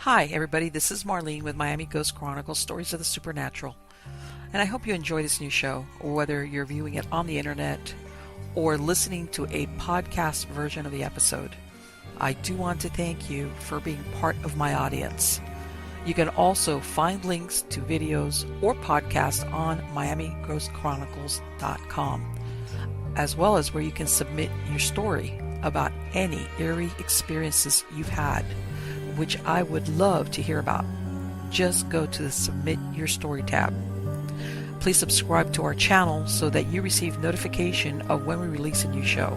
Hi, everybody. This is Marlene with Miami Ghost Chronicles, Stories of the Supernatural. And I hope you enjoy this new show, whether you're viewing it on the internet or listening to a podcast version of the episode. I do want to thank you for being part of my audience. You can also find links to videos or podcasts on MiamiGhostChronicles.com, as well as where you can submit your story about any eerie experiences you've had, which I would love to hear about. Just go to the Submit Your Story tab. Please subscribe to our channel so that you receive notification of when we release a new show.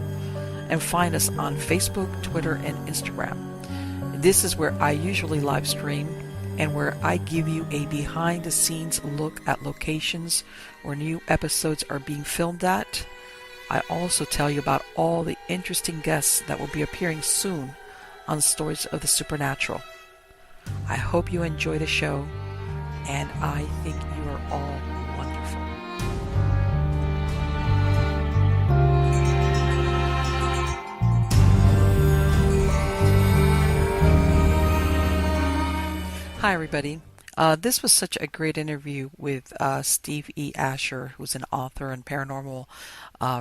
And find us on Facebook, Twitter, and Instagram. This is where I usually live stream and where I give you a behind-the-scenes look at locations where new episodes are being filmed at. I also tell you about all the interesting guests that will be appearing soon on Stories of the Supernatural. I hope you enjoy the show, and I think you are all wonderful. Hi, everybody. This was such a great interview with Steve E. Ashur, who's an author and paranormal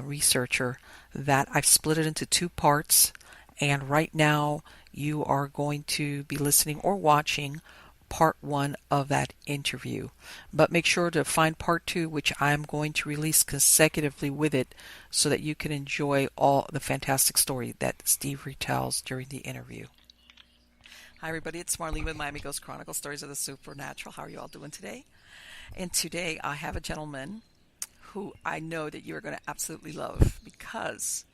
researcher, that I've split it into two parts. And right now, you are going to be listening or watching part one of that interview. But make sure to find part two, which I'm going to release consecutively with it, so that you can enjoy all the fantastic story that Steve retells during the interview. Hi, everybody. It's Marlene with Miami Ghost Chronicles, Stories of the Supernatural. How are you all doing today? And today I have a gentleman who I know that you are going to absolutely love, because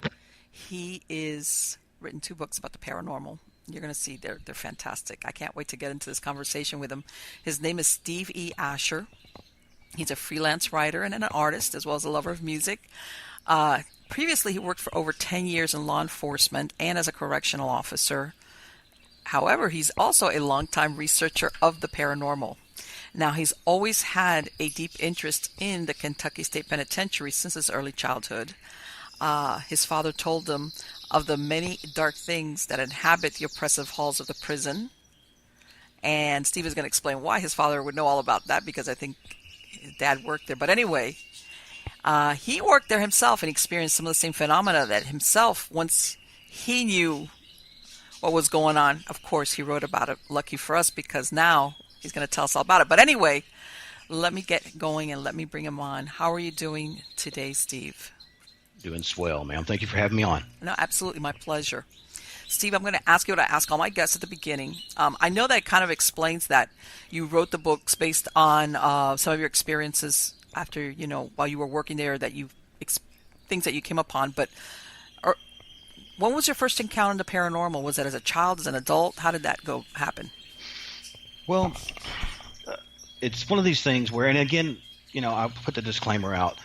he is written 2 books about the paranormal. You're going to see they're fantastic. I can't wait to get into this conversation with him. His name is Steve E. Ashur. He's a freelance writer and an artist, as well as a lover of music. Previously, he worked for over 10 years in law enforcement and as a correctional officer. However, he's also a longtime researcher of the paranormal. Now, he's always had a deep interest in the Kentucky State Penitentiary since his early childhood. His father told him of the many dark things that inhabit the oppressive halls of the prison. And Steve is going to explain why his father would know all about that, because I think his dad worked there. But anyway, he worked there himself and experienced some of the same phenomena that himself, once he knew what was going on. Of course, he wrote about it. Lucky for us, because now he's going to tell us all about it. But anyway, let me get going and let me bring him on. How are you doing today, Steve? Doing swell, ma'am. Thank you for having me on. No, absolutely. My pleasure. Steve, I'm going to ask you what I ask all my guests at the beginning. I know that kind of explains that you wrote the books based on some of your experiences after, while you were working there, that things that you came upon. But when was your first encounter in the paranormal? Was that as a child, as an adult? How did that happen? Well, it's one of these things where, and again, I'll put the disclaimer out.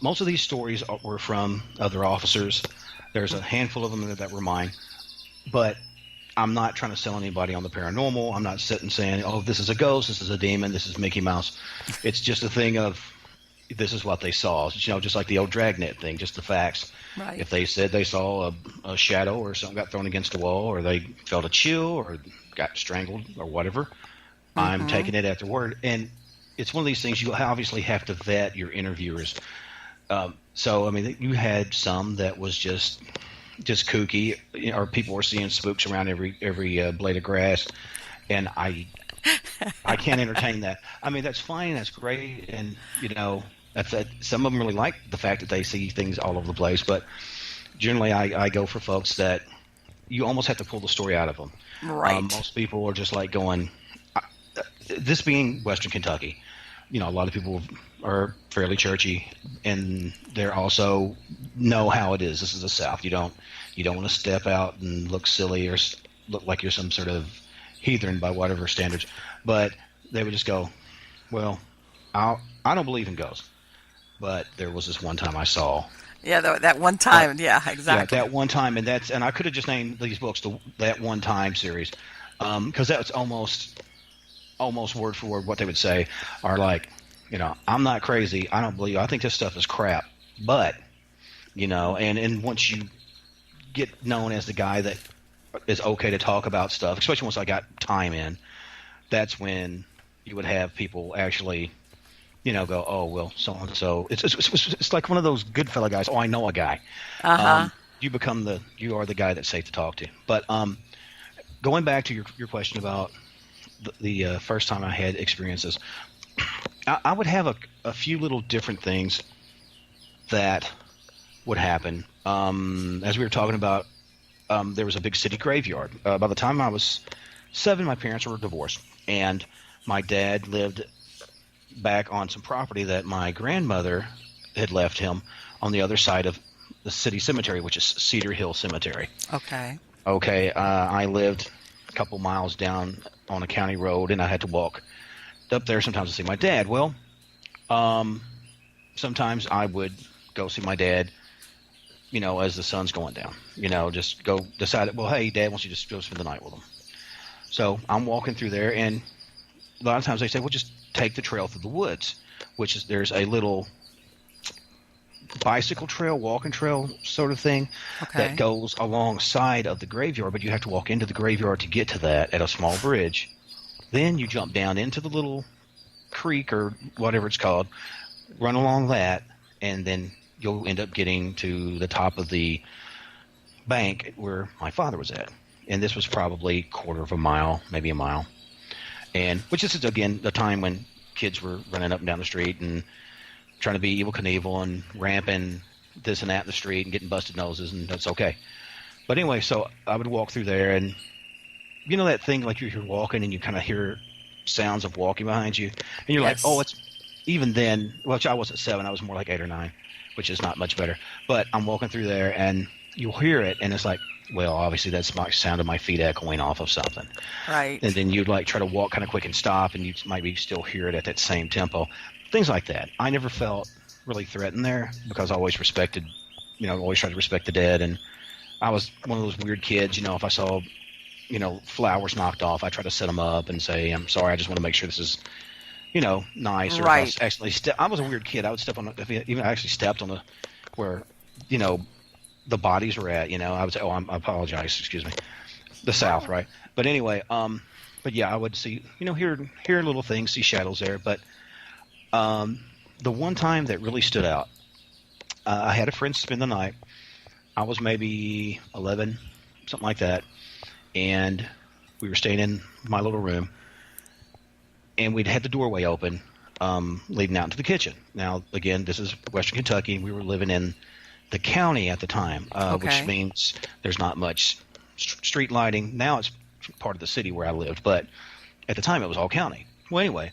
Most of these stories were from other officers. There's a handful of them that were mine. But I'm not trying to sell anybody on the paranormal. I'm not sitting saying, oh, this is a ghost, this is a demon, this is Mickey Mouse. It's just a thing of, this is what they saw. Just like the old Dragnet thing, just the facts. Right. If they said they saw a shadow or something got thrown against the wall, or they felt a chill or got strangled or whatever, I'm taking it at their word. And it's one of these things you obviously have to vet your interviewers. You had some that was just kooky, or people were seeing spooks around every blade of grass, and I can't entertain that. I mean, that's fine, that's great, and some of them really like the fact that they see things all over the place. But generally, I go for folks that you almost have to pull the story out of them. Right. Most people are just like going. This being Western Kentucky, a lot of people are fairly churchy, and they're also know how it is. This is the South. You don't want to step out and look silly or look like you're some sort of heathen by whatever standards. But they would just go, well, I don't believe in ghosts, but there was this one time I saw. Yeah, that one time. Yeah, exactly. Yeah, that one time, and I could have just named these books that one time series, because that's almost word for word what they would say are like, I'm not crazy. I don't believe. I think this stuff is crap. But, and once you get known as the guy that is okay to talk about stuff, especially once I got time in. That's when you would have people actually, go, oh well, so and so. It's like one of those good fella guys. Oh, I know a guy. Uh-huh. You are the guy that's safe to talk to. But going back to your question about the first time I had experiences, I would have a few little different things that would happen. As we were talking about, there was a big city graveyard. By the time I was 7, my parents were divorced, and my dad lived back on some property that my grandmother had left him on the other side of the city cemetery, which is Cedar Hill Cemetery. Okay. Okay, I lived a couple miles down on a county road, and I had to walk up there sometimes to see my dad. Well, sometimes I would go see my dad, as the sun's going down. Just go decide, well, hey, Dad wants you to just go spend the night with him. So I'm walking through there, and a lot of times they say, well, just take the trail through the woods, which is there's a little bicycle trail, walking trail sort of thing that goes alongside of the graveyard, but you have to walk into the graveyard to get to that at a small bridge. Then you jump down into the little creek or whatever it's called, run along that, and then you'll end up getting to the top of the bank where my father was at. And this was probably a quarter of a mile, maybe a mile. And which is, again, the time when kids were running up and down the street and trying to be Evel Knievel and ramping this and that in the street and getting busted noses, and that's okay. But anyway, so I would walk through there, and that thing like you're walking and you kind of hear sounds of walking behind you, and you're like, oh, it's even then, which I wasn't 7, I was more like 8 or 9, which is not much better. But I'm walking through there, and you'll hear it, and it's like, well, obviously that's my sound of my feet echoing off of something. Right. And then you'd try to walk kind of quick and stop, and you might be still hear it at that same tempo. Things like that. I never felt really threatened there because I always respected, always tried to respect the dead. And I was one of those weird kids, if I saw, flowers knocked off, I try to set them up and say, I'm sorry, I just want to make sure this is, nice. Or right. If I actually I was a weird kid. I would step on, even I actually stepped on where, the bodies were at, I would say, oh, I apologize, excuse me. The South, right? But anyway, but yeah, I would see, hear little things, see shadows there. But the one time that really stood out, I had a friend spend the night. I was maybe 11, something like that, and we were staying in my little room, and we'd had the doorway open, leading out into the kitchen. Now, again, this is Western Kentucky. We were living in the county at the time, which means there's not much street lighting. Now it's part of the city where I lived, but at the time it was all county. Well, anyway,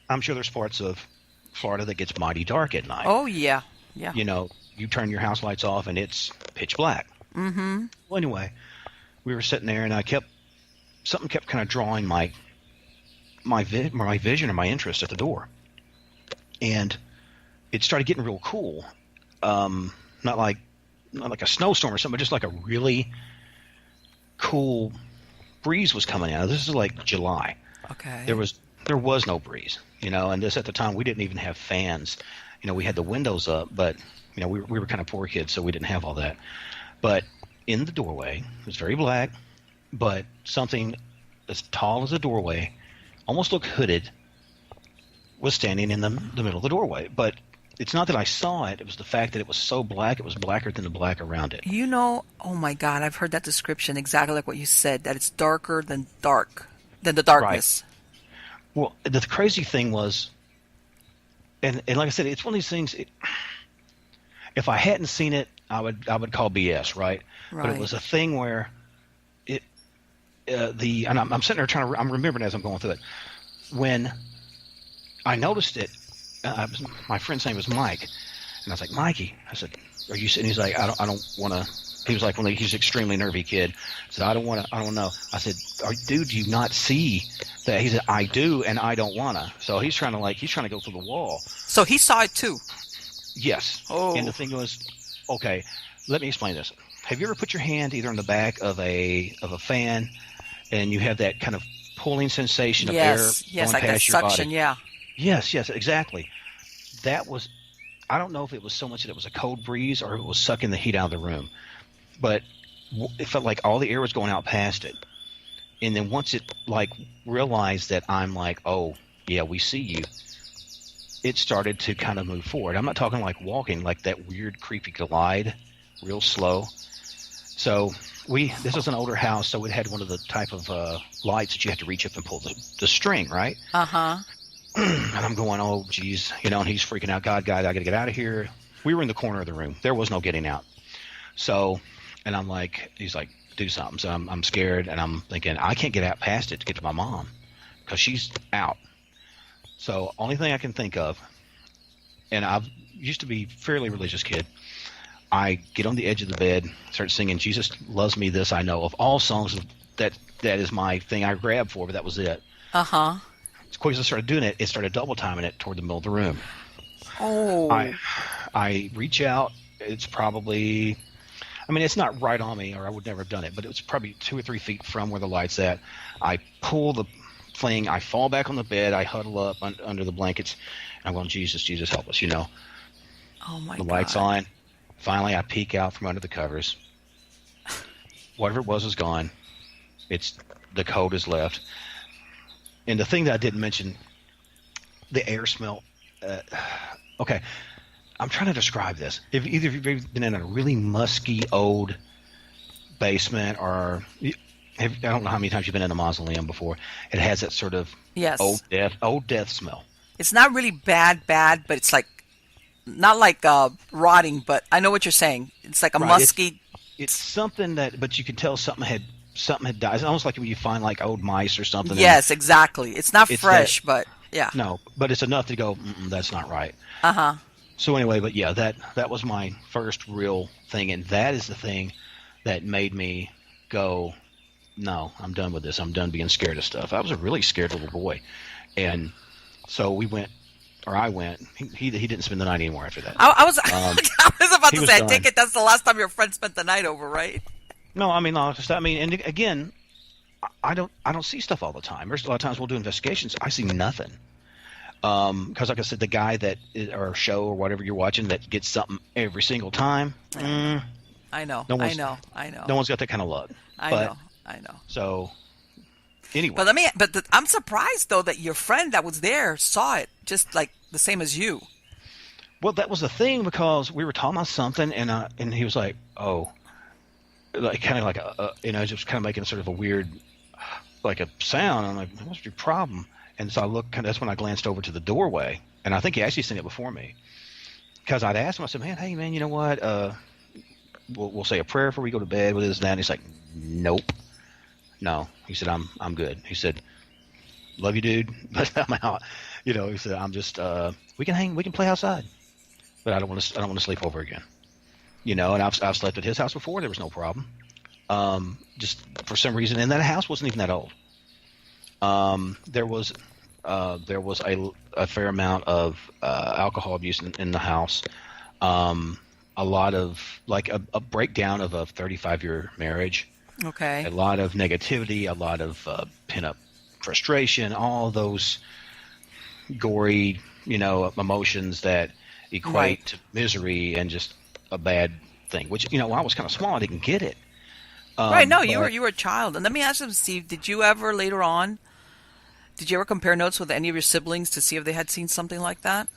I'm sure there's parts of Florida that gets mighty dark at night. Oh, yeah. Yeah. You turn your house lights off and it's pitch black. Mm-hmm. Well, anyway, we were sitting there and something kept kind of drawing my vision or my interest at the door. And it started getting real cool. Not like a snowstorm or something, but just like a really cool breeze was coming out. This is like July. Okay. There was no breeze, and this at the time we didn't even have fans. We had the windows up, but we were kind of poor kids, so we didn't have all that. But in the doorway, it was very black, but something as tall as a doorway, almost looked hooded, was standing in the middle of the doorway. But it's not that I saw it. It was the fact that it was so black, it was blacker than the black around it. Oh my God, I've heard that description exactly like what you said, that it's darker than the darkness. Right. Well, the crazy thing was, and like I said, it's one of these things, if I hadn't seen it, I would call BS, right? But it was a thing where and I'm sitting there I'm remembering as I'm going through it. When I noticed it, my friend's name was Mike, and I was like, Mikey, I said, are you sitting? He's like, I don't want to. He was like, he's an extremely nervy kid. I said, I don't know. I said, dude, do you not see that? He said, I do, and I don't want to. So he's trying to go through the wall. So he saw it too? Yes. Oh. And the thing was, okay, let me explain this. Have you ever put your hand either on the back of a fan, and you have that kind of pulling sensation of air going like past that your suction, body? yeah. Yes, exactly. That was, I don't know if it was so much that it was a cold breeze or it was sucking the heat out of the room. But it felt like all the air was going out past it. And then once it like realized that I'm like, oh yeah, we see you, it started to kind of move forward. I'm not talking like walking, like that weird creepy glide, real slow. So this was an older house, so it had one of the type of lights that you had to reach up and pull the string, right? Uh-huh. And I'm going, oh geez, you know, and he's freaking out. God, I got to get out of here. We were in the corner of the room. There was no getting out. So, and I'm like, he's like, do something. So I'm scared, and I'm thinking I can't get out past it to get to my mom because she's out. So only thing I can think of, and I used to be a fairly religious kid. I get on the edge of the bed, start singing "Jesus Loves Me, This I Know" of all songs. That is my thing I grabbed for, but that was it. Uh-huh. As quick as I started doing it, it started double timing it toward the middle of the room. Oh. I reach out. It's probably, I mean, it's not right on me, or I would never have done it, but it was probably 2 or 3 feet from where the light's at. I pull the thing. I fall back on the bed. I huddle up under the blankets. And I'm going, Jesus, help us, you know. Oh, my God. The light's on. Finally, I peek out from under the covers. Whatever it was is gone. The cold is left. And the thing that I didn't mention, the air smell. Okay, I'm trying to describe this. If either of you have been in a really musky old basement, or I don't know how many times you've been in a mausoleum before. It has that sort of old death smell. It's not really bad, but it's like not like rotting, but I know what you're saying. It's like a musky. It's something that, but you can tell something had died. It's almost like when you find like old mice or something. Yes, exactly. It's not fresh, but yeah. No, but it's enough to go, that's not right. Uh-huh. So anyway, but yeah, that was my first real thing, and that is the thing that made me go, no, I'm done with this. I'm done being scared of stuff. I was a really scared little boy, and so I went. He didn't spend the night anymore after that. I was about to say, I take it that's the last time your friend spent the night over, right? No, I mean, and again, I don't see stuff all the time. There's a lot of times we'll do investigations. I see nothing. Because like I said, the guy or show or whatever you're watching that gets something every single time. I know. No one's got that kind of luck. I know. So anyway, but I'm surprised though that your friend that was there saw it just like the same as you. Well, that was the thing, because we were talking about something, and he was like, "Oh," like kind of like just kind of making sort of a weird, like a sound. I'm like, "What's your problem?" And so I looked. That's when I glanced over to the doorway, and I think he actually seen it before me, because I'd asked him. I said, "Hey man, you know what? We'll say a prayer before we go to bed with this and that." And he's like, "Nope, no." He said, "I'm good." He said, "Love you, dude, but I'm out." You know, he said, "I'm just we can play outside, but I don't want to sleep over again." You know, and I've slept at his house before. There was no problem. Just for some reason, and that house wasn't even that old. There was a fair amount of alcohol abuse in the house. A lot of like a breakdown of a 35-year marriage. Okay. A lot of negativity, a lot of pent-up frustration, all those gory, emotions that equate to misery and just a bad thing. Which, when I was kind of small, I didn't get it. Right. No, you were a child. And let me ask you, Steve, did you ever later on? Did you ever compare notes with any of your siblings to see if they had seen something like that?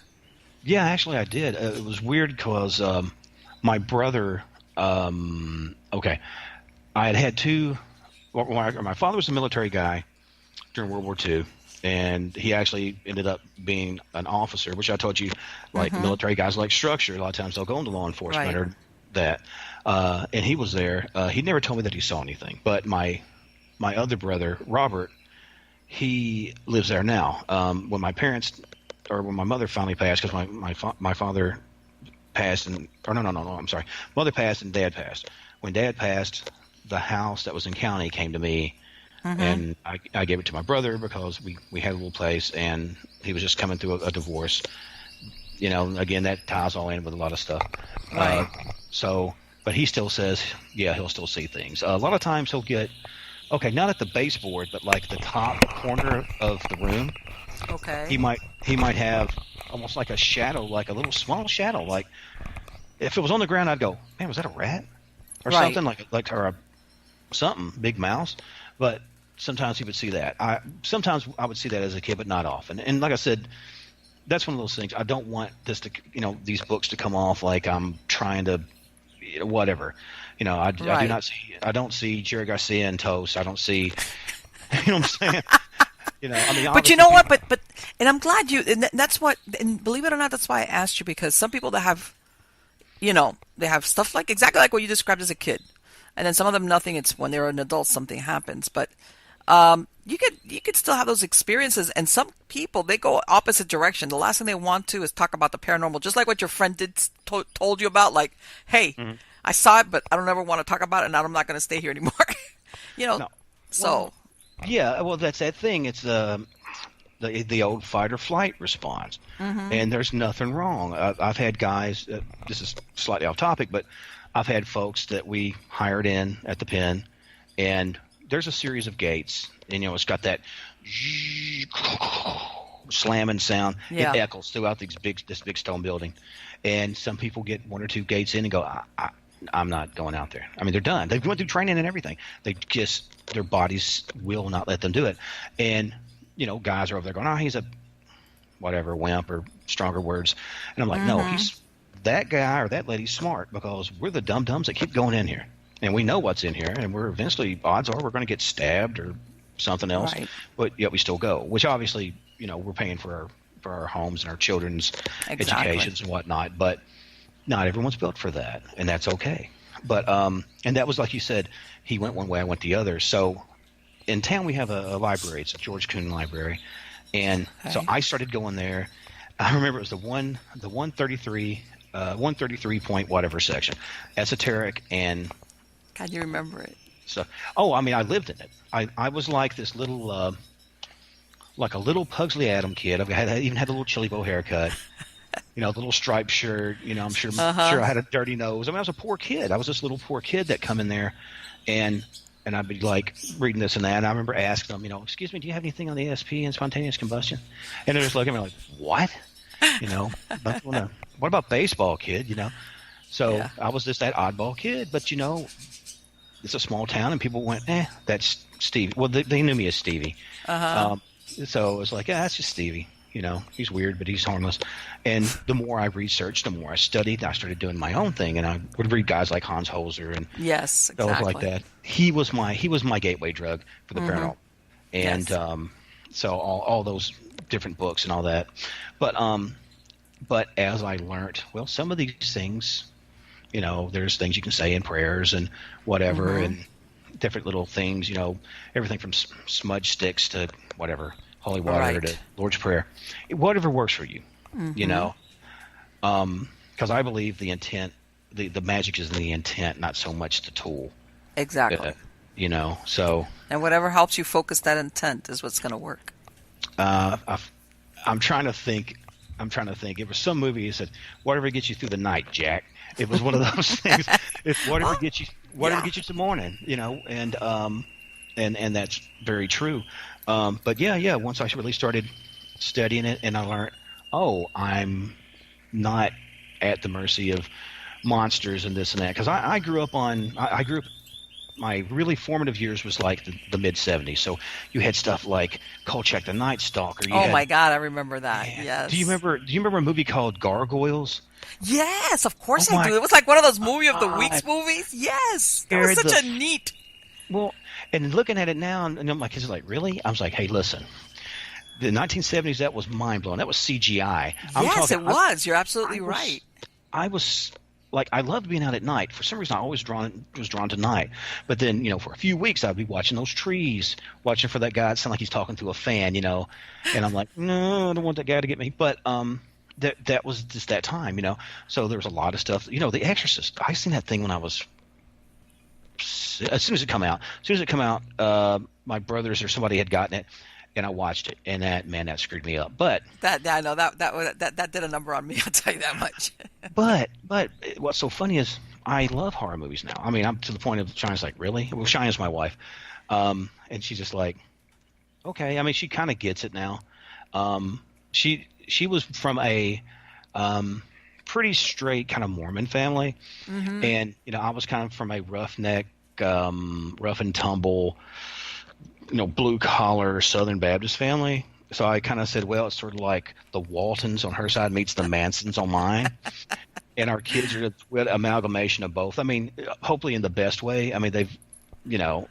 Yeah, actually I did. It was weird because my brother, I had two, my father was a military guy during World War II, and he actually ended up being an officer, which I told you, like military guys like structure. A lot of times they'll go into law enforcement or that. And he was there. He never told me that he saw anything. But my other brother, Robert, he lives there now. When my mother finally passed, because my father passed, I'm sorry, mother passed and dad passed. When dad passed, the house that was in county came to me, and I gave it to my brother because we had a little place, and he was just coming through a divorce. Again, that ties all in with a lot of stuff. Right. But he still says, yeah, he'll still see things. A lot of times he'll get. Okay, not at the baseboard, but like the top corner of the room. Okay. He might have almost like a shadow, like a little small shadow. Like if it was on the ground, I'd go, man, was that a rat? or Right. something like or something big mouse. But sometimes you would see that. Sometimes I would see that as a kid, but not often. And like I said, that's one of those things. I don't want this to, these books to come off like I'm trying to, whatever. I do Right. not see. I don't see Jerry Garcia in Toast. I don't see. You know what I'm saying? I mean, But you obviously know what? people. And I'm glad and that's what, and believe it or not, that's why I asked you, because some people that have, they have stuff like exactly like what you described as a kid, and then some of them nothing. It's when they're an adult something happens, but you could still have those experiences. And some people, they go opposite direction. The last thing they want to is talk about the paranormal, just like what your friend told you about. Like, hey, Mhm. I saw it, but I don't ever want to talk about it, and I'm not going to stay here anymore. you know, No. so. Yeah, well, that's that thing. It's the old fight or flight response, Mm-hmm. and there's nothing wrong. I've had guys. This is slightly off topic, but I've had folks that we hired in at the pen, and there's a series of gates, and it's got that slamming sound. Yeah. It echoes throughout this big stone building, and some people get one or two gates in and go, I'm not going out there. I mean, they're done. They've went through training and everything. Their bodies will not let them do it. And, guys are over there going, he's a whatever, wimp or stronger words. And I'm like, no, he's that guy or that lady's smart, because we're the dum-dums that keep going in here. And we know what's in here, and odds are we're going to get stabbed or something else. Right. But yet we still go, which obviously, we're paying for our homes and our children's educations and whatnot. But not everyone's built for that, and that's okay. But and that was like you said, he went one way, I went the other. So in town we have a library. It's a George Coon library, and so I started going there. I remember it was the 133 point whatever section, esoteric and. God, you remember it. So I mean, I lived in it. I was like this little like a little Pugsley Adam kid. I even had a little chili bow haircut. The little striped shirt. I'm sure I had a dirty nose. I mean, I was a poor kid. I was this little poor kid that come in there, and I'd be like reading this and that. And I remember asking them, excuse me, do you have anything on the ESP and spontaneous combustion? And they're just looking at me like, what? What about baseball, kid? So Yeah. I was just that oddball kid, but it's a small town, and people went, that's Stevie. Well, they knew me as Stevie. So it was like, that's just Stevie. He's weird, but he's harmless. And the more I researched, the more I studied, I started doing my own thing, and I would read guys like Hans Holzer and Yes, exactly. stuff like that. He was my gateway drug for the paranormal, and so all those different books and all that. But as I learned, some of these things, there's things you can say in prayers and whatever, and different little things, everything from smudge sticks to whatever. Holy water to Lord's Prayer, whatever works for you, because I believe the intent, the magic is in the intent, not so much the tool. Exactly. So. And whatever helps you focus that intent is what's going to work. I'm trying to think. It was some movie that said, "Whatever gets you through the night, Jack." It was one of those things. If whatever gets you to the morning, and that's very true. But once I really started studying it, and I learned, I'm not at the mercy of monsters and this and that, because I grew up my really formative years was like the mid 70s. So you had stuff like Kolchak the Night Stalker. My God, I remember that. Man, Yes. Do you remember a movie called Gargoyles? Yes, of course I do. It was like one of those movie of the weeks God. movies. Yes. It was such a neat. Well, and looking at it now, and my kids are like, really? I was like, hey, listen. The 1970s, that was mind-blowing. That was CGI. Yes, it was. You're absolutely right. I was like, I loved being out at night. For some reason, I always was drawn to night. But then, for a few weeks, I'd be watching those trees, watching for that guy. It sounded like he's talking to a fan, and I'm like, no, I don't want that guy to get me. But that was just that time, So there was a lot of stuff. The Exorcist. I seen that thing when I was, as soon as it come out, my brothers or somebody had gotten it, and I watched it, and that screwed me up. But I know that did a number on me. I'll tell you that much. but what's so funny is I love horror movies now. I mean, I'm to the point of China's like, really? Well, China's my wife, and she's just like, okay. I mean, she kind of gets it now. She was from pretty straight kind of Mormon family. And, I was kind of from a roughneck, rough and tumble, blue collar Southern Baptist family. So I kind of said, well, it's sort of like the Waltons on her side meets the Mansons on mine. And our kids are an amalgamation of both. I mean, hopefully in the best way. I mean, they've,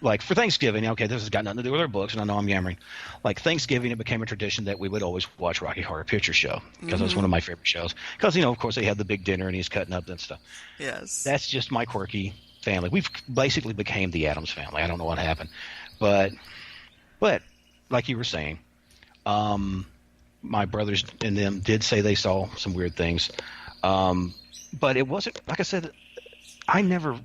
like for Thanksgiving, okay, this has got nothing to do with our books, and I know I'm yammering. Like Thanksgiving, it became a tradition that we would always watch Rocky Horror Picture Show because it was one of my favorite shows. Because, of course, they had the big dinner and he's cutting up that stuff. Yes. That's just my quirky family. We've basically became the Addams family. I don't know what happened. But like you were saying, my brothers and them did say they saw some weird things. But it wasn't, like I said, I never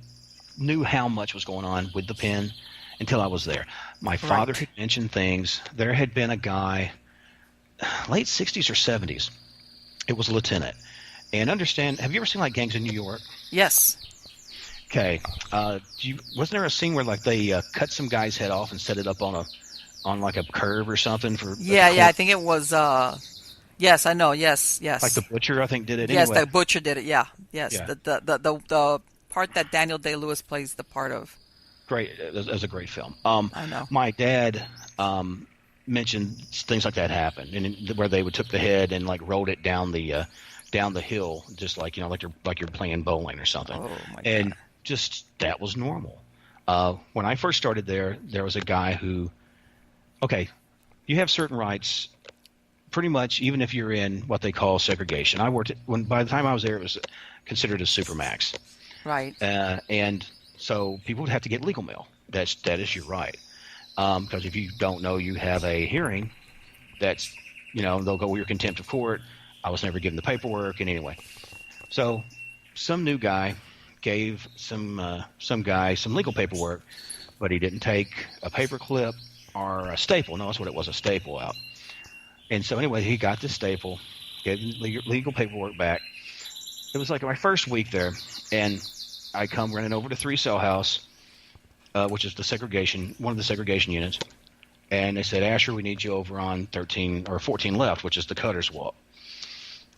knew how much was going on with the pen until I was there. My father had mentioned things. There had been a guy, late 60s or 70s. It was a lieutenant. And have you ever seen like Gangs of New York? Yes. Okay. Wasn't there a scene where like they cut some guy's head off and set it up on like a curve or something for? Yeah. I think it was. Yes, I know. Yes. Like the butcher, I think, did it. Yes, anyway. the butcher did it. Yeah. Yes. Yeah. The part that Daniel Day-Lewis plays the part of. Great. It was a great film. I know. My dad mentioned things like that happened, and where they would took the head and like rolled it down the hill, just like like you're playing bowling or something. Oh my God. And just that was normal. When I first started there was a guy who, okay, you have certain rights. Pretty much, even if you're in what they call segregation. By the time I was there, it was considered a supermax. Right. And so people would have to get legal mail. That is your right. Because if you don't know you have a hearing, that's, they'll go with your contempt of court. I was never given the paperwork. And anyway, so some new guy gave some guy some legal paperwork, but he didn't take a paper clip or a staple. No, that's what it was, a staple out. And so anyway, he got this staple, gave legal paperwork back. It was like my first week there, and I come running over to 3 Cell House, which is one of the segregation units, and they said, Ashur, we need you over on 13 or 14 left, which is the Cutlass Walk.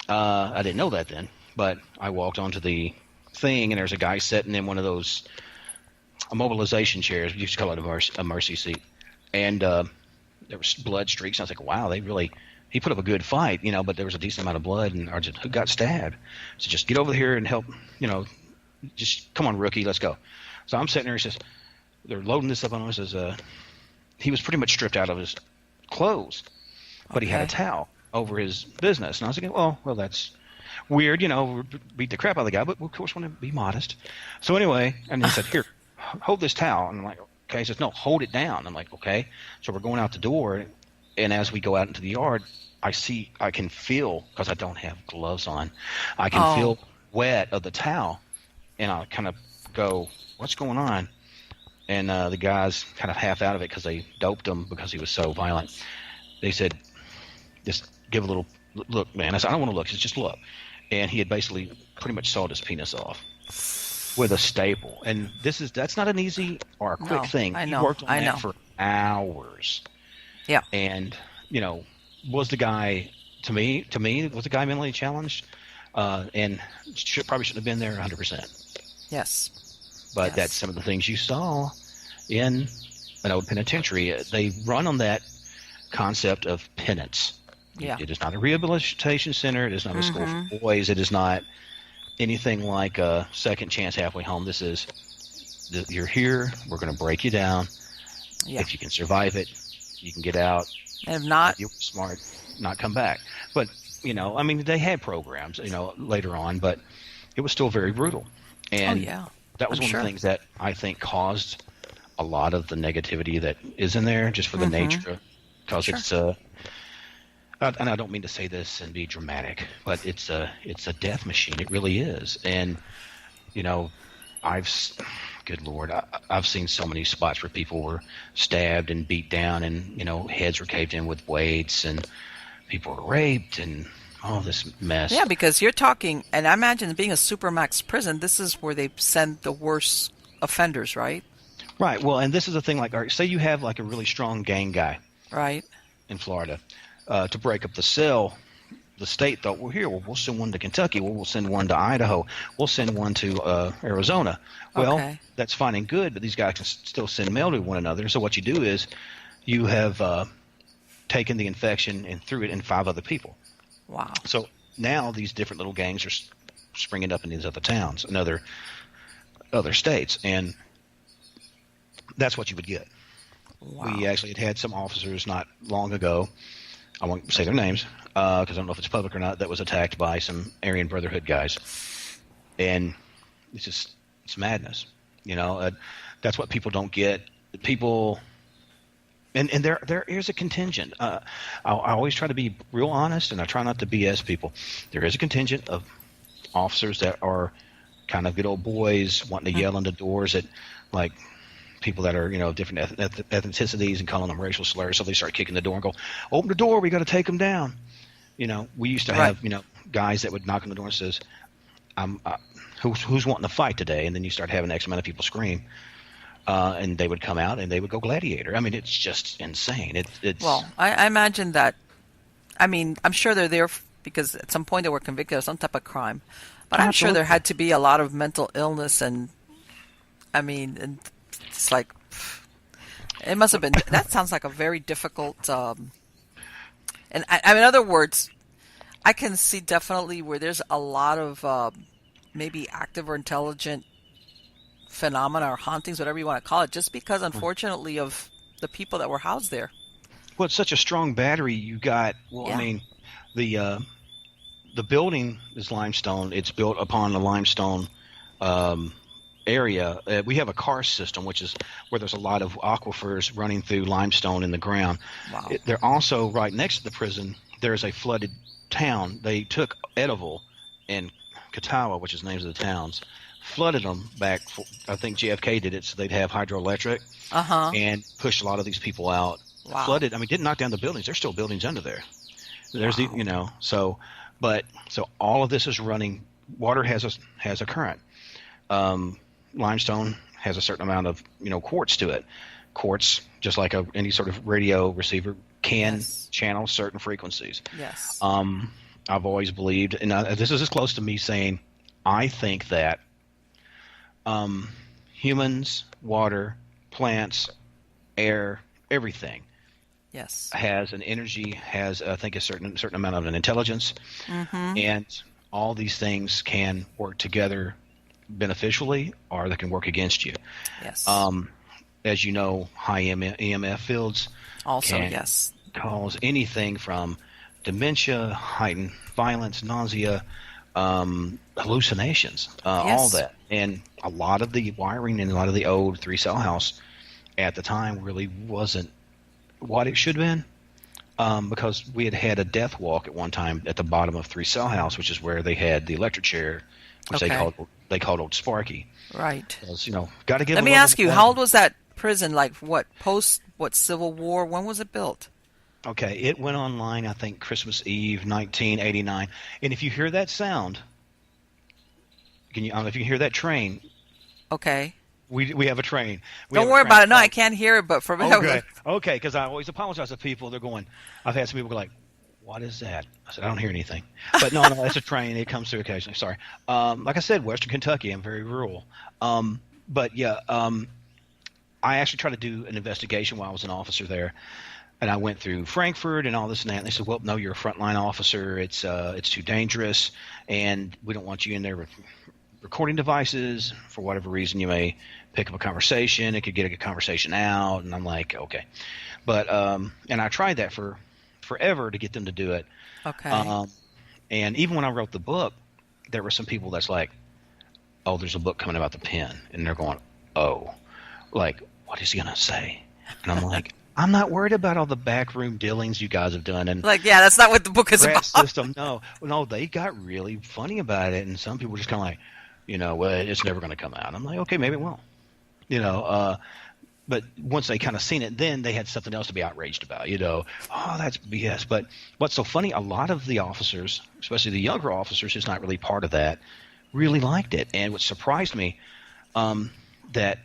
I didn't know that then, but I walked onto the thing, and there's a guy sitting in one of those immobilization chairs. We used to call it a mercy seat, and there was blood streaks. And I was like, wow, he put up a good fight, but there was a decent amount of blood, and I just, who got stabbed? So just get over here and help, just come on, rookie, let's go. So I'm sitting there, he says, they're loading this up on him. He says, he was pretty much stripped out of his clothes, but he had a towel over his business. And I was thinking, well, that's weird, beat the crap out of the guy, but we of course want to be modest. So anyway, and he said, here, hold this towel. And I'm like, okay. He says, no, hold it down. I'm like, okay. So we're going out the door, and as we go out into the yard, I can feel, because I don't have gloves on, I can feel wet of the towel, and I kind of go, what's going on? And the guy's kind of half out of it because they doped him because he was so violent. They said, just give a little look, man. I said, I don't want to look. He said, just look. And he had basically pretty much sawed his penis off with a staple. And that's not an easy or a quick thing. I know. He worked on that for hours. Yeah. And, was the guy, to me, was the guy mentally challenged? And probably shouldn't have been there 100%. Yes. But that's some of the things you saw in an old penitentiary. They run on that concept of penance. Yeah. It is not a rehabilitation center. It is not a school for boys. It is not anything like a second chance halfway home. This is, you're here. We're going to break you down. Yeah. If you can survive it, you can get out. And if not, if you're smart, not come back. But, they had programs, later on, but it was still very brutal. And that was one of the things that I think caused a lot of the negativity that is in there, just for the nature, because it's and I don't mean to say this and be dramatic, but it's a death machine. It really is. And good Lord, I've seen so many spots where people were stabbed and beat down, and heads were caved in with weights, and people were raped, and all this mess. Yeah, because you're talking, and I imagine being a supermax prison, this is where they send the worst offenders, right? Right. Well, and this is the thing, like, say you have like a really strong gang guy, right, in Florida, to break up the cell, the state thought, well, here, we'll send one to Kentucky. We'll send one to Idaho. We'll send one to Arizona. Well, Okay. that's fine and good, but these guys can still send mail to one another. So what you do is you have taken the infection and threw it in 5 other people. Wow. So now these different little gangs are springing up in these other towns and other states, and that's what you would get. Wow. We actually had some officers not long ago, I won't say their names because I don't know if it's public or not, that was attacked by some Aryan Brotherhood guys. And it's madness. That's what people don't get. People, and there is a contingent. I always try to be real honest, and I try not to BS people. There is a contingent of officers that are kind of good old boys wanting to yell into doors at, like, people that are, different ethnicities and calling them racial slurs. So they start kicking the door and go, open the door, we got to take them down. We used to have, guys that would knock on the door and says, who's wanting to fight today? And then you start having X amount of people scream. And they would come out and they would go gladiator. I mean, it's just insane. Well, I imagine that, I'm sure they're there because at some point they were convicted of some type of crime. But I'm sure there had to be a lot of mental illness and it's like, it must have been, that sounds like a very difficult, and in other words, I can see definitely where there's a lot of maybe active or intelligent phenomena or hauntings, whatever you want to call it, just because, unfortunately, of the people that were housed there. Well, it's such a strong battery you got. Well, yeah. The building is limestone. It's built upon a limestone area. We have a karst system, which is where there's a lot of aquifers running through limestone in the ground. Wow. They're also right next to the prison. There's a flooded town. They took Edible and Katawa, which is names of the towns, flooded them back. I think JFK did it so they'd have hydroelectric and pushed a lot of these people out. Wow. Flooded. Didn't knock down the buildings. There's still buildings under there. There's so all of this is running. Water has a current. Limestone has a certain amount of quartz to it. Quartz, just like any sort of radio receiver, can channel certain frequencies. Yes. I've always believed, and this is as close to me saying, I think that humans, water, plants, air, everything has an energy, has I think a certain amount of an intelligence, and all these things can work together beneficially, or they can work against you. Yes. As you know, high EMF fields also can cause anything from dementia, heightened violence, nausea, hallucinations, all that. And a lot of the wiring in a lot of the old 3-cell house at the time really wasn't what it should have been, because we had a death walk at one time at the bottom of 3-cell house, which is where they had the electric chair, which they called Old Sparky. Right. Because, got to give. Let me ask you, how old was that prison? Like post Civil War? When was it built? Okay, it went online, I think, Christmas Eve, 1989. And if you hear that sound, if you can hear that train? Okay. We have a train. Don't worry about it. No, I can't hear it, but for me, okay, because I always apologize to people. They're going. I've had some people go like, "What is that?" I said, "I don't hear anything." But no, it's a train. It comes through occasionally. Sorry. Like I said, Western Kentucky. I'm very rural. But yeah, I actually tried to do an investigation while I was an officer there. And I went through Frankfurt and all this and that. And they said, well, no, you're a frontline officer. It's too dangerous, and we don't want you in there with recording devices. For whatever reason, you may pick up a conversation. It could get a conversation out. And I'm like, okay. But and I tried that for forever to get them to do it. Okay. And even when I wrote the book, there were some people that's like, oh, there's a book coming about the pen. And they're going, oh, like, what is he going to say? And I'm like, I'm not worried about all the backroom dealings you guys have done. And that's not what the book is about. System. No, they got really funny about it. And some people were just kind of like, well, it's never going to come out. I'm like, okay, maybe it won't. But once they kind of seen it, then they had something else to be outraged about. Oh, that's BS. But what's so funny, a lot of the officers, especially the younger officers who's not really part of that, really liked it. And what surprised me, that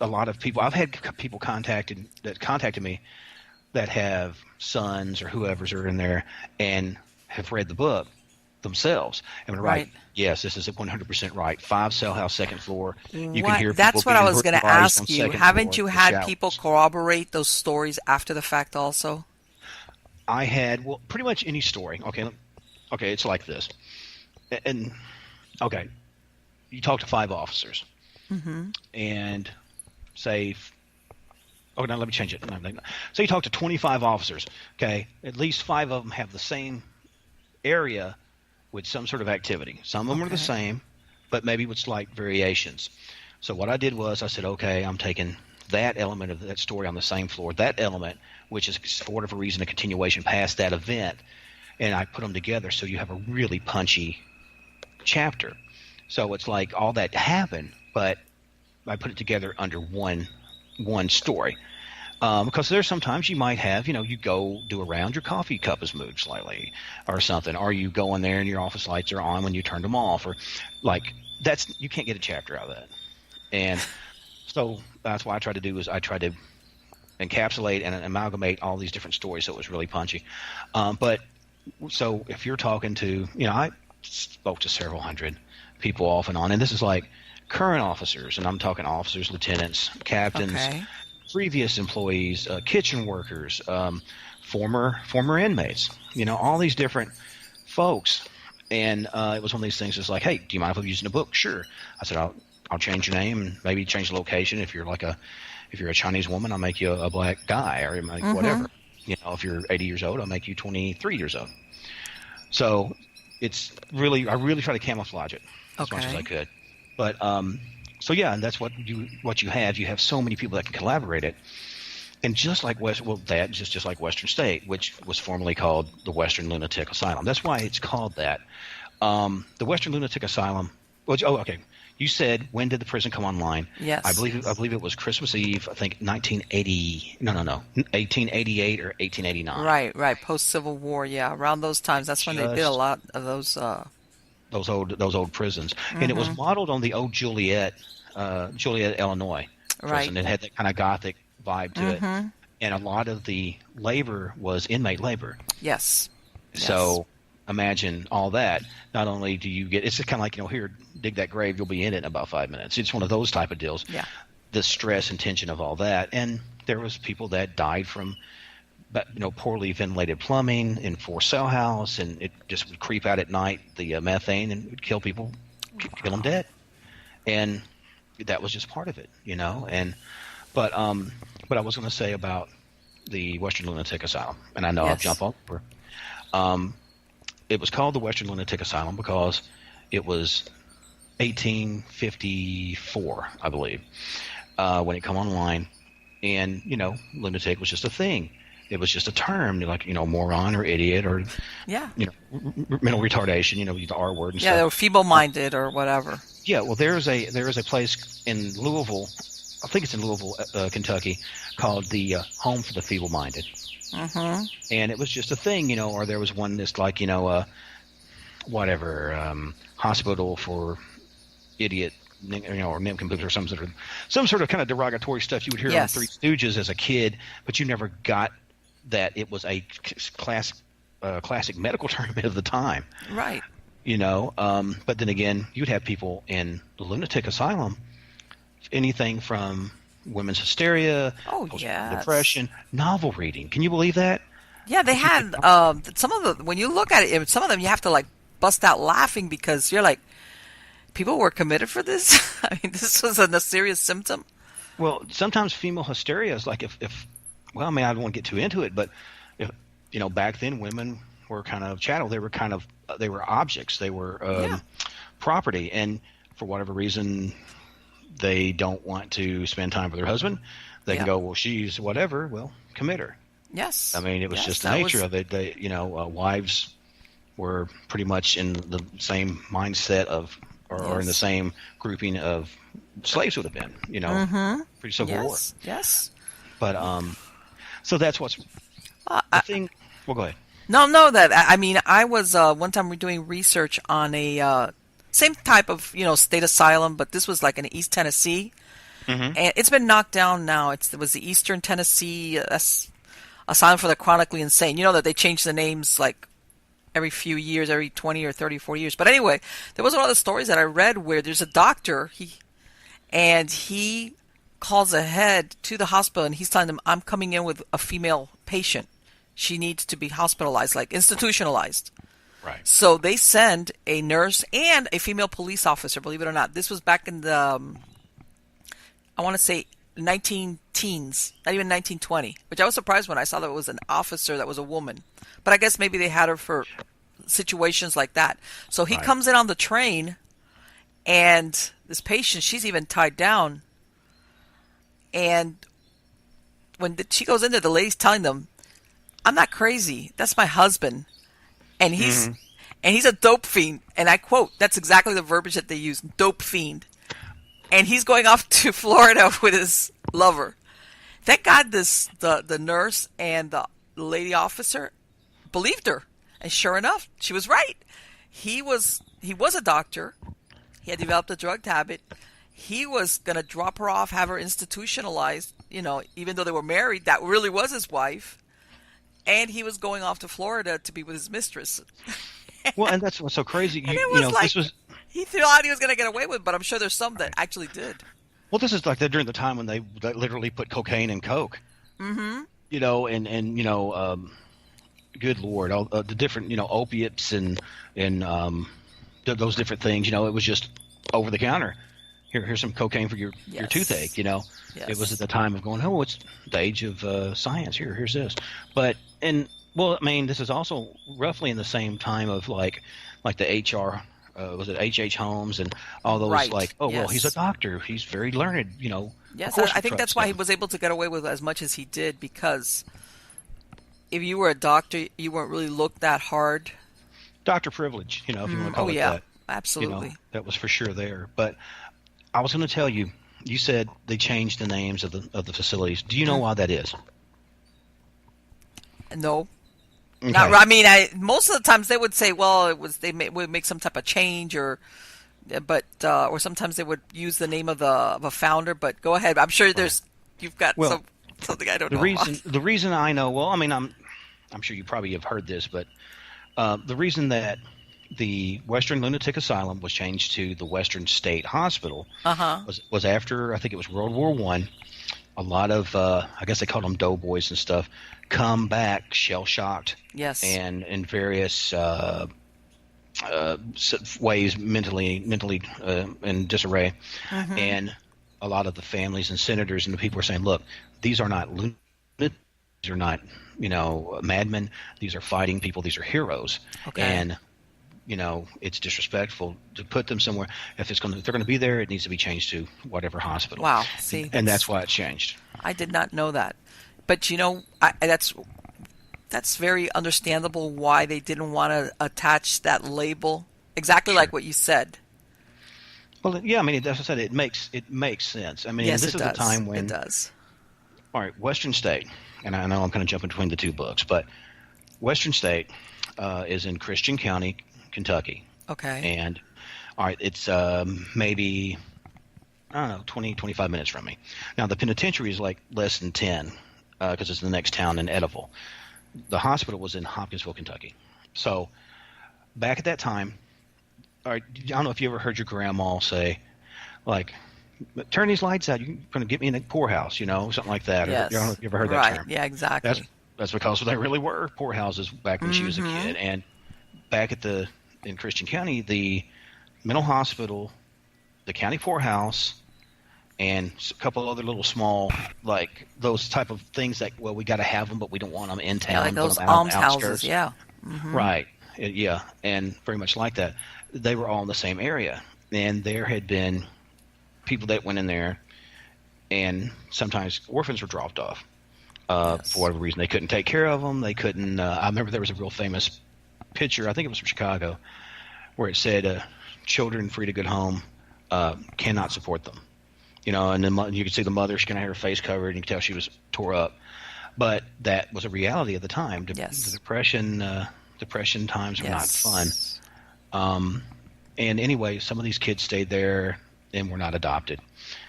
a lot of people, I've had people contacted me that have sons or whoever's are in there, and have read the book themselves and been right. Right. Yes, this is 100% right. 5 cell house, second floor. You can What? hear people That's what I being was going to brutalized on ask you. second floor. Haven't you The had people showers. corroborate those stories after the fact also? I had, well, pretty much any story. Okay, okay, it's like this. And okay, you talk to 5 officers Mm-hmm. and say, oh, now let me change it. So you talk to 25 officers. Okay, at least 5 of them have the same area with some sort of activity. Some of them are the Okay. same, but maybe with slight variations. So what I did was I said, okay, I'm taking that element of that story on the same floor, that element, which is for whatever reason a continuation past that event, and I put them together so you have a really punchy chapter. So it's like all that happened, but I put it together under one story. Because there's sometimes you might have, you go do a round, your coffee cup has moved slightly or something, or you go in there and your office lights are on when you turned them off, or like you can't get a chapter out of that. And so that's what I tried to do is I tried to encapsulate and amalgamate all these different stories so it was really punchy. But so if you're talking to, I spoke to several hundred people off and on, and this is like current officers, and I'm talking officers, lieutenants, captains, Okay. previous employees, kitchen workers, former inmates, all these different folks. And it was one of these things that's like, hey, do you mind if I'm using a book? Sure. I said, I'll change your name and maybe change the location. If you're a Chinese woman, I'll make you a black guy or whatever. If you're 80 years old, I'll make you 23 years old. So I really try to camouflage it as much as I could. But so yeah, and that's what you have. You have so many people that can collaborate it, and just like just like Western State, which was formerly called the Western Lunatic Asylum. That's why it's called that. The Western Lunatic Asylum. Okay. You said, when did the prison come online? Yes. I believe it was Christmas Eve. I think 1980. No, 1888 or 1889. Right. Post Civil War, yeah, around those times. That's when they did a lot of those. Those old prisons, and it was modeled on the old Joliet, Illinois prison. It had that kind of gothic vibe to it, and a lot of the labor was inmate labor. Yes. So imagine all that. Not only do you get, it's just kind of like, here, dig that grave, you'll be in it in about 5 minutes. It's one of those type of deals. Yeah. The stress and tension of all that, and there was people that died from poorly ventilated plumbing in 4 cell house, and it just would creep out at night, the methane, and it would kill people, kill them dead. And that was just part of it, and but I was going to say about the Western Lunatic Asylum, and I know I'll jump over. It was called the Western Lunatic Asylum because it was 1854, I believe, when it come online, and lunatic was just a thing. It was just a term, like, moron or idiot or, mental retardation, the R word and stuff. Yeah, they were feeble-minded or whatever. Yeah, well, there is a place in Louisville, I think it's in Louisville, Kentucky, called the Home for the Feeble-Minded. Mm-hmm. And it was just a thing, or there was one that's like, hospital for idiot, or nincompoops or some sort of kind of derogatory stuff you would hear on Three Stooges as a kid, but you never got that it was a classic medical term of the time. Right. But then again, you'd have people in the lunatic asylum, anything from women's hysteria, depression, novel reading. Can you believe that? Yeah, they had some of the, when you look at it, some of them you have to like bust out laughing because you're like, people were committed for this? I mean, this was a serious symptom. Well, sometimes female hysteria is like I don't want to get too into it, but if, back then women were kind of chattel. They were objects. They were property, and for whatever reason, they don't want to spend time with their husband. They can go, well, she's whatever. Well, commit her. Yes. I mean, it was just the nature of it. They, wives were pretty much in the same mindset of, or in the same grouping of slaves would have been, pre-Civil War. Yes. But so that's what's the thing. Well, go ahead. No, I mean, I was one time we were doing research on a same type of state asylum, but this was like in East Tennessee, and it's been knocked down now. It was the Eastern Tennessee Asylum for the Chronically Insane. You know that they changed the names like every few years, every 20 or 30, 40 years. But anyway, there was one of the stories that I read where there's a doctor, he calls ahead to the hospital and he's telling them, I'm coming in with a female patient. She needs to be hospitalized, like institutionalized. Right. So they send a nurse and a female police officer, believe it or not. This was back in the, I want to say 19 teens, not even 1920, which I was surprised when I saw that it was an officer that was a woman. But I guess maybe they had her for situations like that. So he comes in on the train, and this patient, she's even tied down. And when she goes in there, the lady's telling them, I'm not crazy. That's my husband. And he's a dope fiend. And I quote, that's exactly the verbiage that they use, dope fiend. And he's going off to Florida with his lover. Thank God the nurse and the lady officer believed her. And sure enough, she was right. He was a doctor. He had developed a drug habit. He was going to drop her off, have her institutionalized, even though they were married, that really was his wife. And he was going off to Florida to be with his mistress. Well, and that's what's so crazy. He thought he was going to get away with it, but I'm sure there's some that actually did. Well, this is like during the time when they literally put cocaine in coke. Mm-hmm. Good Lord, all the different, opiates and those different things. It was just over the counter. Here's some cocaine for your toothache. Yes. It was at the time of going, oh, it's the age of science. Here's this. This is also roughly in the same time of like the HR. Was it H.H. Holmes and all those well, he's a doctor. He's very learned, Yes, I think that's why he was able to get away with as much as he did, because if you were a doctor, you weren't really looked that hard. Doctor privilege, if you want to call it that. Absolutely. That was for sure there. But I was going to tell you, you said they changed the names of the facilities. Do you know why that is? No. Okay. Most of the times they would say, well, they would make some type of change, or sometimes they would use the name of a founder. But go ahead. I'm sure you've got something I don't know. The reason I know, I'm sure you probably have heard this, but the reason that the Western Lunatic Asylum was changed to the Western State Hospital was after, I think it was World War I. A lot of, I guess they called them doughboys and stuff, come back shell-shocked. Yes. And in various ways, mentally in disarray. Mm-hmm. And a lot of the families and senators and the people were saying, look, these are not lunatics. These are not, madmen. These are fighting people. These are heroes. Okay. And it's disrespectful to put them somewhere. If they're going to be there, it needs to be changed to whatever hospital. Wow. See, and that's why it changed. I did not know that. But that's very understandable why they didn't want to attach that label. Exactly like what you said. Well, yeah, as I said, it makes sense. Yes, this is a time when it does. All right, Western State, and I know I'm kind of jumping between the two books, but Western State is in Christian County, Kentucky. Okay. And all right, it's maybe 20, 25 minutes from me. Now the penitentiary is like less than 10 because it's the next town in Ediville. The hospital was in Hopkinsville, Kentucky. So back at that time, all right, I don't know if you ever heard your grandma say, like, turn these lights out. You're going to get me in a poorhouse, something like that. Yes. I don't know if you ever heard that term. Yeah, exactly. That's because they really were poorhouses back when she was a kid. And back in Christian County, the mental hospital, the county poorhouse, and a couple of other little small, like those type of things that, well, we got to have them, but we don't want them in town. Yeah, like those almshouses, yeah. Mm-hmm. Right, yeah, and very much like that. They were all in the same area, and there had been people that went in there, and sometimes orphans were dropped off for whatever reason. They couldn't take care of them. They couldn't. I remember there was a real famous picture, I think it was from Chicago, where it said, children free to go home cannot support them. And then you could see the mother, she kind of had her face covered, and you could tell she was tore up. But that was a reality at the time. The depression times were not fun. And anyway, some of these kids stayed there and were not adopted.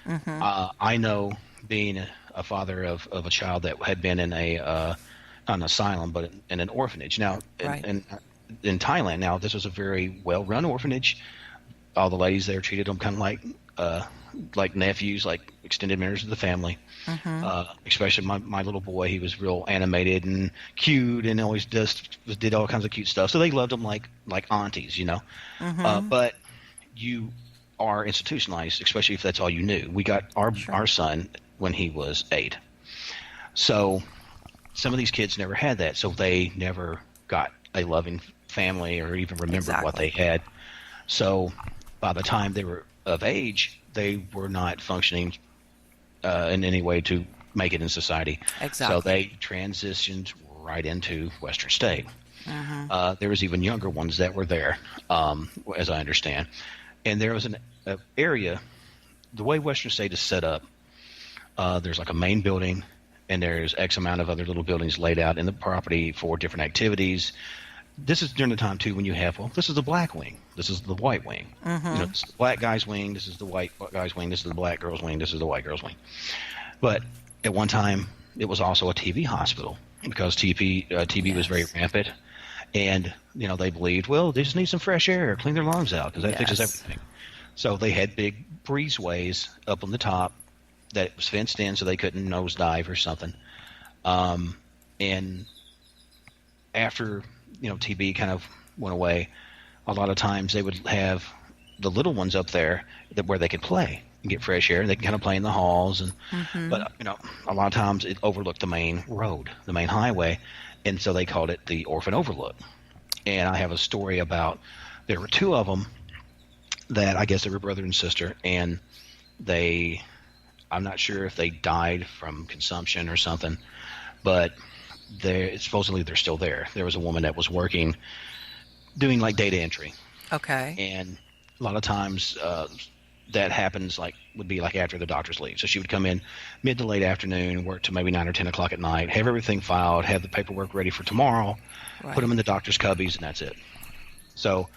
Mm-hmm. I know, being a father of a child that had been in not an asylum, but in an orphanage. Now, and in Thailand. Now, this was a very well-run orphanage. All the ladies there treated them kind of like nephews, like extended members of the family. Especially my little boy, he was real animated and cute, and always did all kinds of cute stuff. So they loved him like aunties, you know. But you are institutionalized, especially if that's all you knew. We got our son when he was 8, so some of these kids never had that, so they never got a loving family or even remembered what they had. So by the time they were of age, they were not functioning in any way to make it in society. So they transitioned right into Western State. There was even younger ones that were there, as I understand. And there was an area, the way Western State is set up, there's like a main building, and there's X amount of other little buildings laid out in the property for different activities. This is during the time, too, when you have, well, this is the black wing. This is the white wing. You know, it's the black guy's wing. This is the white guy's wing. This is the black girl's wing. This is the white girl's wing. But at one time, it was also a TB hospital because TB was very rampant. And, you know, they believed, well, they just need some fresh air, clean their lungs out because that fixes everything. So they had big breezeways up on the top that was fenced in so they couldn't nosedive or something. And after, you know, TB kind of went away, a lot of times they would have the little ones up there where they could play and get fresh air. They can kind of play in the halls. But, you know, a lot of times it overlooked the main road, the main highway. And so they called it the Orphan Overlook. And I have a story about there were 2 of them that I guess they were brother and sister, and I'm not sure if they died from consumption or something, but supposedly they're still there. There was a woman that was working, doing like data entry. Okay. And a lot of times that happens would be like after the doctors leave. So she would come in mid to late afternoon, work to maybe 9 or 10 o'clock at night, have everything filed, have the paperwork ready for tomorrow, put them in the doctor's cubbies, and that's it. So,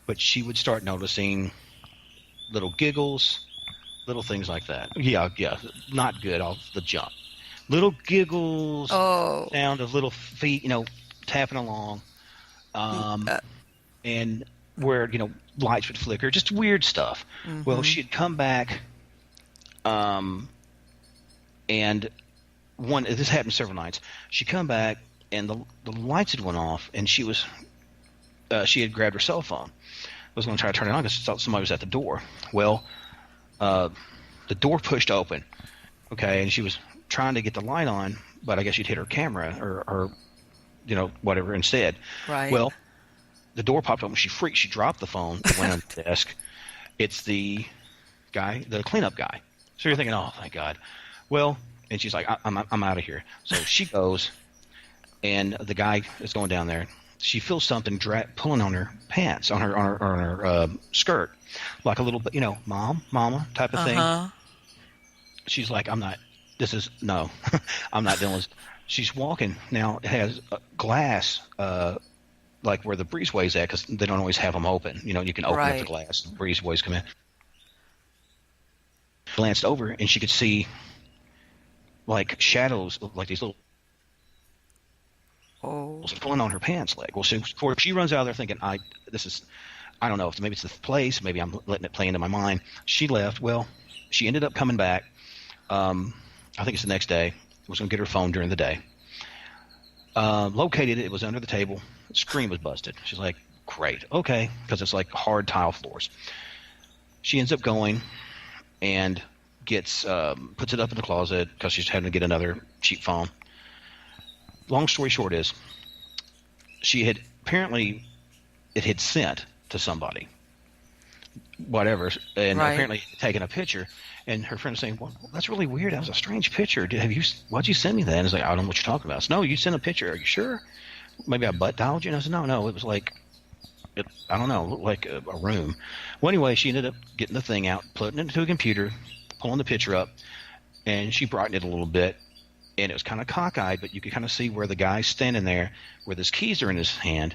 but she would start noticing little giggles, little things like that. Yeah, not good off the jump. Little giggles, sound of little feet, you know, tapping along, and where, you know, lights would flicker, just weird stuff. Well, she'd come back, and this happened several nights. She'd come back, and the lights had went off, and she had grabbed her cell phone. I was going to try to turn it on because she thought somebody was at the door. Well, the door pushed open, okay, and she was trying to get the light on, but I guess she'd hit her camera or you know, whatever instead. Well, the door popped open. She freaked. She dropped the phone and went on the desk. It's the guy, the cleanup guy. So you're thinking, oh, thank God. Well, and she's like, I'm out of here. So she goes, and the guy is going down there. She feels something pulling on her pants, on her skirt, like a little bit, you know, mama type of thing. She's like, I'm not dealing with. She's walking now. It has a glass, like where the breezeway's at, because they don't always have them open. You know, you can open up the glass, and breezeways come in. Glanced over, and she could see like shadows, like these little pulling on her pants leg. Well, she runs out of there thinking, I don't know, if maybe it's the place, maybe I'm letting it play into my mind. She left. Well, she ended up coming back. I think it's the next day. Was going to get her phone during the day. Located it. It was under the table. The screen was busted. She's like, great. Okay. Because it's like hard tile floors. She ends up going and puts it up in the closet because she's having to get another cheap phone. Long story short is apparently it had sent to somebody, whatever, and apparently taken a picture. And her friend was saying, well, that's really weird. That was a strange picture. Why'd you send me that? And it's like, I don't know what you're talking about. So, no, you sent a picture. Are you sure? Maybe I butt dialed you? And I said, no. It was like, I don't know, it looked like a room. Well, anyway, she ended up getting the thing out, putting it into a computer, pulling the picture up, and she brightened it a little bit. And it was kind of cockeyed, but you could kind of see where the guy's standing there with his keys are in his hand.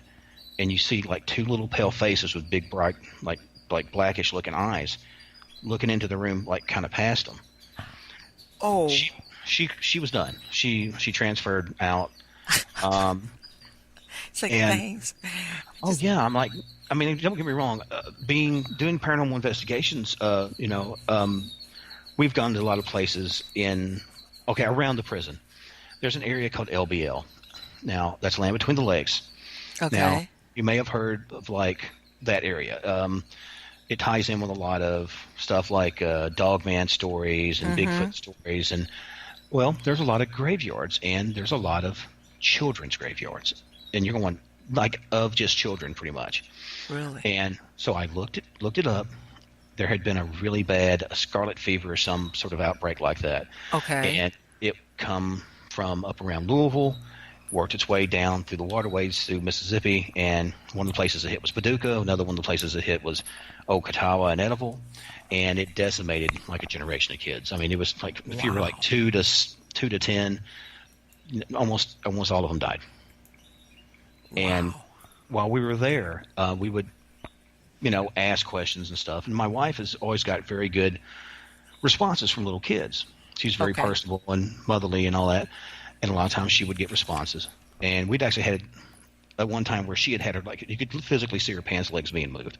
And you see like 2 little pale faces with big, bright, like blackish looking eyes looking into the room, like kind of past him. Oh, she was done. She transferred out. It's like, thanks. Oh yeah, I'm like, I mean, don't get me wrong. Doing paranormal investigations, we've gone to a lot of places around the prison. There's an area called LBL. Now that's Land Between the Legs. Now Okay. you may have heard of like that area. It ties in with a lot of stuff like Dogman stories and Bigfoot stories, and well, there's a lot of graveyards, and there's a lot of children's graveyards, and you're going like of just children, pretty much. Really? And so I looked it up. There had been a really bad scarlet fever or some sort of outbreak like that, Okay. and it come from up around Louisville, worked its way down through the waterways through Mississippi, and one of the places it hit was Paducah. Another one of the places it hit was Okatawa and Edible, and it decimated like a generation of kids. I mean, it was like if you were like 2 to 10, almost all of them died. And while we were there, we would, ask questions and stuff. And my wife has always got very good responses from little kids. She's very personable and motherly and all that. And a lot of times she would get responses. And we'd actually had at one time where she had her, like, you could physically see her pants legs being moved.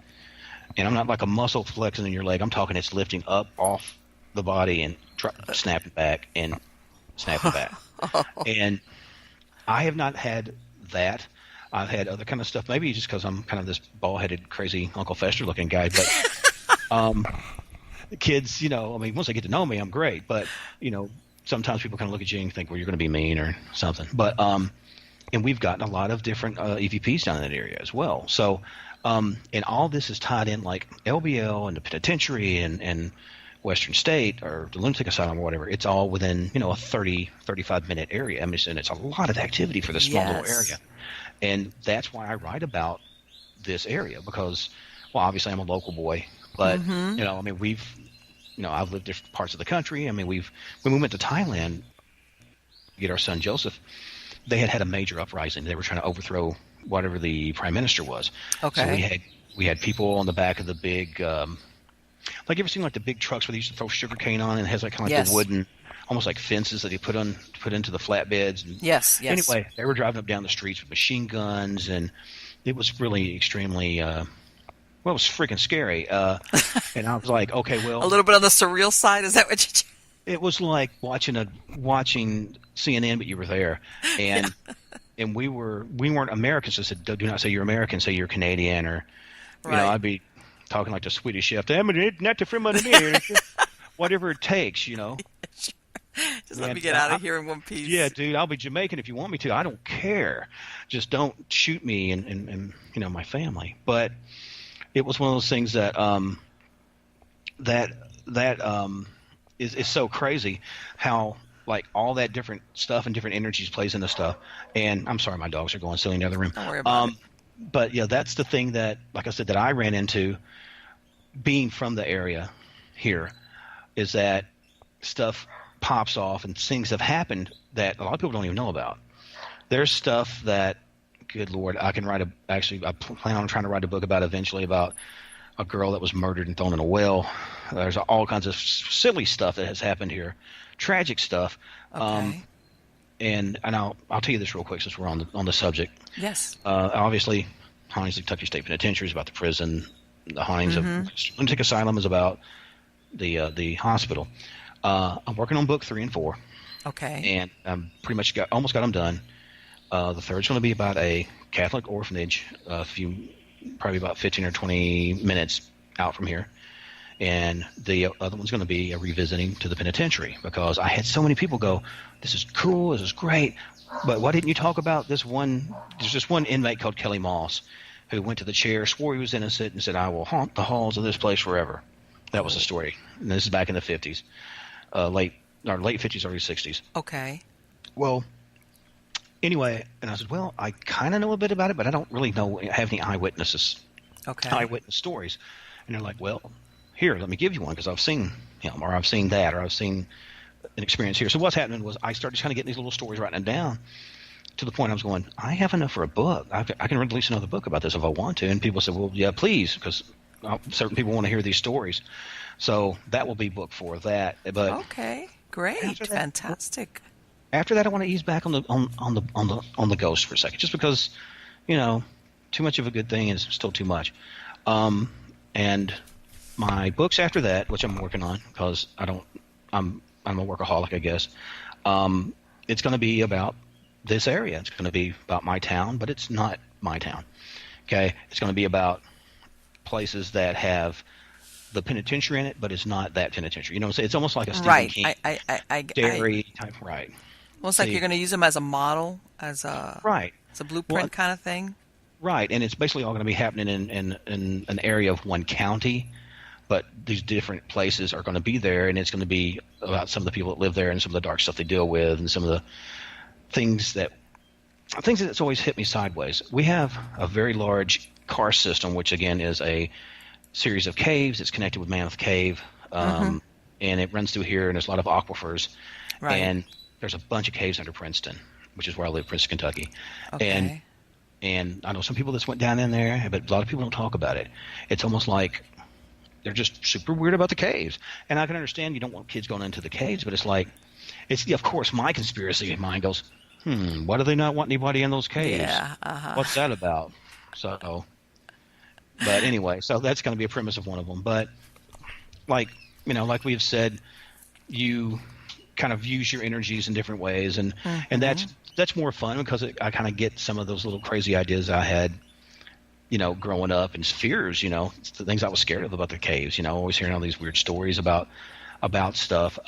And I'm not like a muscle flexing in your leg. I'm talking it's lifting up off the body and snapping back and snapping back. And I have not had that. I've had other kind of stuff, maybe just because I'm kind of this bald-headed, crazy Uncle Fester-looking guy. But the kids, I mean, once they get to know me, I'm great. But, sometimes people kind of look at you and think, well, you're going to be mean or something. But and we've gotten a lot of different EVPs down in that area as well. So and all this is tied in like LBL and the Penitentiary and Western State or the Lunatic Asylum or whatever. It's all within, a 35-minute area. I mean, and it's a lot of activity for this small little area. And that's why I write about this area because, well, obviously I'm a local boy, but, I mean, I've lived different parts of the country. I mean, when we went to Thailand to get our son Joseph, they had a major uprising. They were trying to overthrow whatever the prime minister was. Okay. So we had people on the back of the big, like you ever seen like the big trucks where they used to throw sugarcane on and it has like kind of like the wooden, almost like fences that they put into the flatbeds. And yes. Anyway, they were driving up down the streets with machine guns, and it was really extremely. Well, it was freaking scary. And I was like, okay, well, a little bit on the surreal side. Is that what you? It was like watching CNN, but you were there, and and we weren't Americans. So I said, do not say you're American. Say you're Canadian, or I'd be talking like the Swedish chef. Not from here, whatever it takes, Just let me get out of here in one piece. Yeah, dude, I'll be Jamaican if you want me to. I don't care. Just don't shoot me and my family. But it was one of those things that is so crazy how like all that different stuff and different energies plays into stuff. And I'm sorry, my dogs are going silly in the other room. Don't worry about it. But yeah, that's the thing that, like I said, that I ran into being from the area here is that stuff pops off and things have happened that a lot of people don't even know about. There's stuff that, good Lord, I plan on trying to write a book about eventually about a girl that was murdered and thrown in a well. There's all kinds of silly stuff that has happened here, tragic stuff. Okay. And I'll tell you this real quick since we're on the subject. Yes. Obviously, Hauntings of Kentucky State Penitentiary is about the prison. The Hauntings of Lunatic Asylum is about the hospital. I'm working on book 3 and 4. Okay. And I'm pretty much almost got them done. The third's going to be about a Catholic orphanage, probably about 15 or 20 minutes out from here. And the other one's going to be a revisiting to the penitentiary because I had so many people go, this is cool, this is great, but why didn't you talk about this one? There's this one inmate called Kelly Moss who went to the chair, swore he was innocent, and said, I will haunt the halls of this place forever. That was the story. And this is back in the 50s, late 50s, early 60s. Okay. Well, anyway, and I said, well, I kind of know a bit about it, but I don't really have any eyewitness stories. And they're like, well, here, let me give you one because I've seen him or I've seen that or I've seen an experience here. So what's happening was I started just kind of getting these little stories, writing them down to the point I was going, I have enough for a book. I can release another book about this if I want to. And people said, well, yeah, please, because certain people want to hear these stories. So that will be book 4 of that. But okay, great, fantastic. After that, I want to ease back on the ghost for a second, just because, too much of a good thing is still too much. And my books after that, which I'm working on because I'm a workaholic, I guess. It's going to be about this area. It's going to be about my town, but it's not my town. Okay, it's going to be about places that have the penitentiary in it, but it's not that penitentiary. You know what I'm saying? It's almost like a Stephen King dairy type, right? Almost like you're going to use them as a model, as a blueprint kind of thing. Right, and it's basically all going to be happening in an area of one county, but these different places are going to be there, and it's going to be about some of the people that live there and some of the dark stuff they deal with, and some of the things that's always hit me sideways. We have a very large car system, which again is a series of caves. It's connected with Mammoth Cave, and it runs through here, and there's a lot of aquifers, and there's a bunch of caves under Princeton, which is where I live, Princeton, Kentucky. Okay. And I know some people that went down in there, but a lot of people don't talk about it. It's almost like they're just super weird about the caves. And I can understand you don't want kids going into the caves, but it's like, of course, my conspiracy mind goes, why do they not want anybody in those caves? Yeah, What's that about? So, but anyway, so that's going to be a premise of one of them. But like we have said, you kind of use your energies in different ways, and that's more fun because I kind of get some of those little crazy ideas I had, growing up, and fears, the things I was scared of about the caves, always hearing all these weird stories about stuff,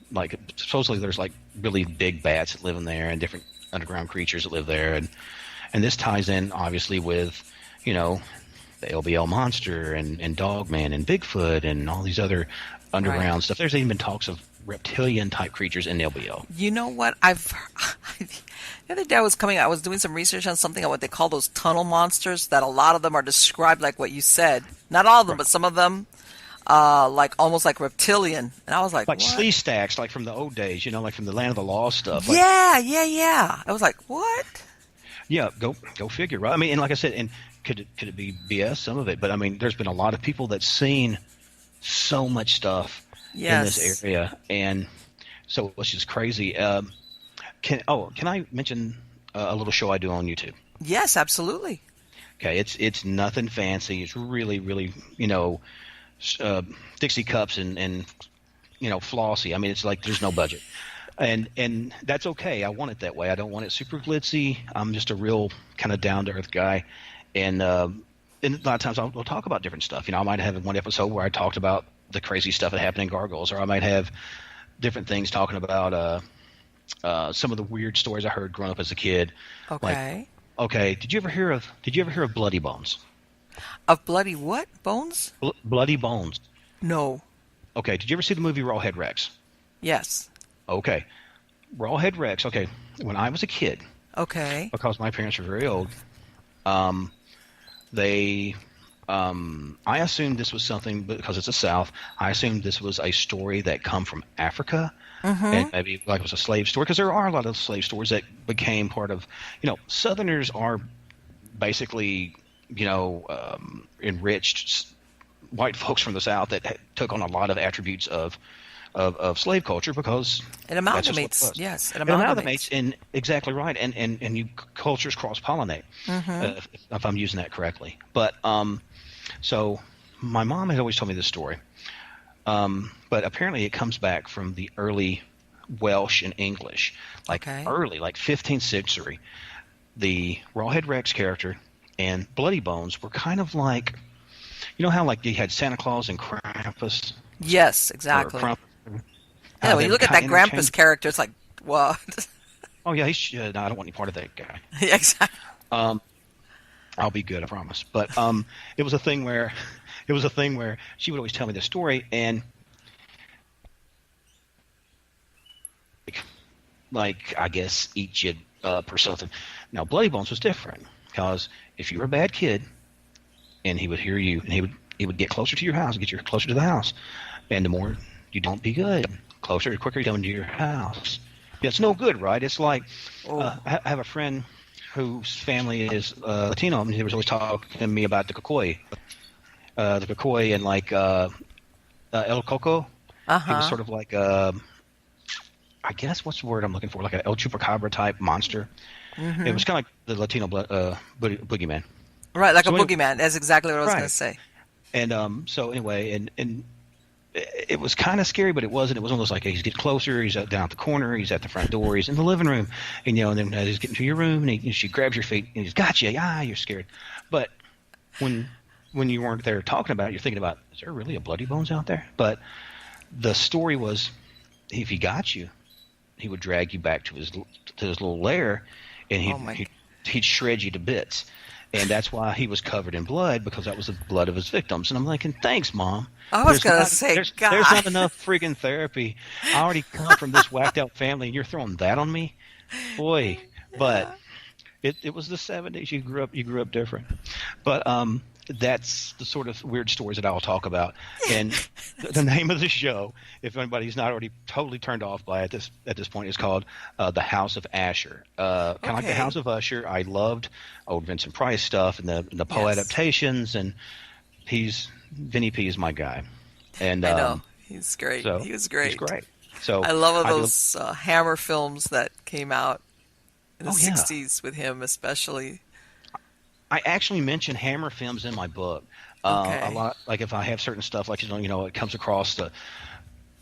like supposedly there's like really big bats that live in there and different underground creatures that live there, and this ties in obviously with, the LBL monster and Dogman and Bigfoot and all these other underground stuff. There's even been talks of reptilian type creatures in LBL. You know what? The other day I was doing some research on something on what they call those tunnel monsters, that a lot of them are described like what you said. Not all of them, but some of them, like almost like reptilian. And I was like slee stacks, like from the old days, like from the Land of the Lost stuff. Yeah. I was like, what? Yeah, go figure, right? I mean, and like I said, and could it be BS? Some of it, but I mean, there's been a lot of people that's seen so much stuff in this area, and so it's just crazy. Can I mention a little show I do on YouTube? Yes, absolutely. Okay, it's nothing fancy. It's really, really, Dixie cups and flossy. I mean, it's like there's no budget, and that's okay. I want it that way. I don't want it super glitzy. I'm just a real kind of down to earth guy, and a lot of times we'll talk about different stuff. I might have one episode where I talked about the crazy stuff that happened in Gargoyles, or I might have different things talking about some of the weird stories I heard growing up as a kid. Okay. Did you ever hear of Bloody Bones? Of bloody what? Bones? Bloody Bones. No. Okay. Did you ever see the movie Rawhead Rex? Yes. Okay. Rawhead Rex. Okay. When I was a kid. Okay. Because my parents were very old. I assumed this was something, because it's the South, I assumed this was a story that come from Africa, and maybe like it was a slave story, because there are a lot of slave stories that became part of, Southerners are basically, enriched white folks from the South that took on a lot of attributes of slave culture, because it amalgamates. Yes, it amalgamates. And exactly right, and you cultures cross pollinate, if I'm using that correctly. But so my mom had always told me this story, but apparently it comes back from the early Welsh and English, early, like 15th century. The Rawhead Rex character and Bloody Bones were kind of like, how like you had Santa Claus and Krampus. Yes, exactly. Yeah, when you look at that Krampus character, it's like, what? Oh yeah, no, I don't want any part of that guy. Yeah, exactly. I'll be good, I promise. But it was a thing where she would always tell me this story, and like I guess eat you up or something. Now Bloody Bones was different, because if you were a bad kid, and he would hear you, and he would get closer to your house, get you closer to the house, and the more you don't be good, closer, the quicker you come to your house. Yeah, it's no good, right? It's like I have a friend whose family is Latino, and he was always talking to me about the Kukoi, and like El Coco. He was sort of like I guess what's the word I'm looking for, like an El Chupacabra type monster. It was kind of like the Latino boogeyman. Right, like a So boogeyman. That's exactly what I was going to right. say. And so anyway, and it was kind of scary, but it wasn't. It was almost like he's getting closer. He's down at the corner. He's at the front door. He's in the living room. And, and then as he's getting to your room, and she grabs your feet, and he's got you. Ah, you're scared. But when you weren't there talking about it, you're thinking about, is there really a Bloody Bones out there? But the story was, if he got you, he would drag you back to his little lair, and he'd shred you to bits. And that's why he was covered in blood, because that was the blood of his victims. And I'm thinking, thanks, Mom. I was going to say, there's God. not enough freaking therapy. I already come from this whacked out family, and you're throwing that on me? Boy. But it was the 70s. You grew up different. But that's the sort of weird stories that I'll talk about. And the name of the show, if anybody's not already totally turned off by it at this point, is called The House of Ashur. Kind of like The House of Usher. I loved old Vincent Price stuff and the Poe adaptations, and Vinny P is my guy. And I know. He's great. So he was great. He's great. So I love all those Hammer films that came out in the 60s with him especially. I actually mention Hammer films in my book. A lot, like if I have certain stuff, like it comes across the,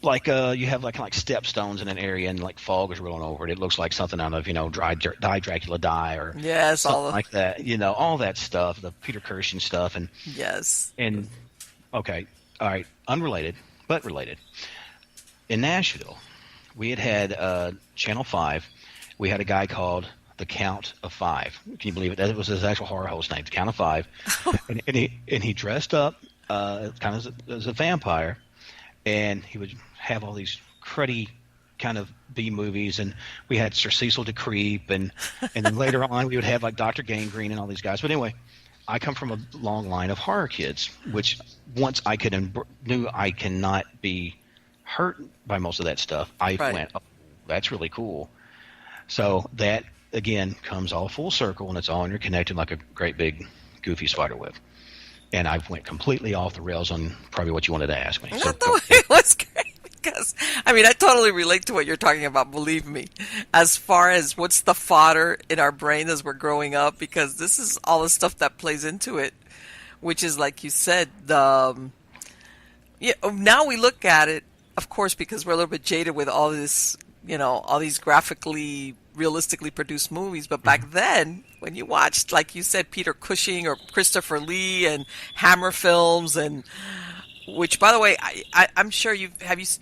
like you have like stepstones in an area and like fog is rolling over it. It looks like something out of Die Dracula Die or something like that. All that stuff, the Peter Cushing stuff, and okay, all right, unrelated but related. In Nashville, we had Channel 5. We had a guy called The Count of Five. Can you believe it? That was his actual horror host name, The Count of Five. and he dressed up kind of as a vampire, and he would have all these cruddy kind of B movies, and we had Sir Cecil de Creep, and then later on we would have like Dr. Gangrene and all these guys. But anyway, I come from a long line of horror kids, which once I knew I cannot be hurt by most of that stuff, I went, oh, that's really cool. So that, again, comes all full circle, and it's all interconnected like a great big goofy spider web. And I went completely off the rails on probably what you wanted to ask me. It was great because, I totally relate to what you're talking about, believe me, as far as what's the fodder in our brain as we're growing up, because this is all the stuff that plays into it, which is, like you said, now we look at it, of course, because we're a little bit jaded with all this, all these graphically, realistically produced movies. But back then, when you watched, like you said, Peter Cushing or Christopher Lee and Hammer films, and which, by the way, I'm sure you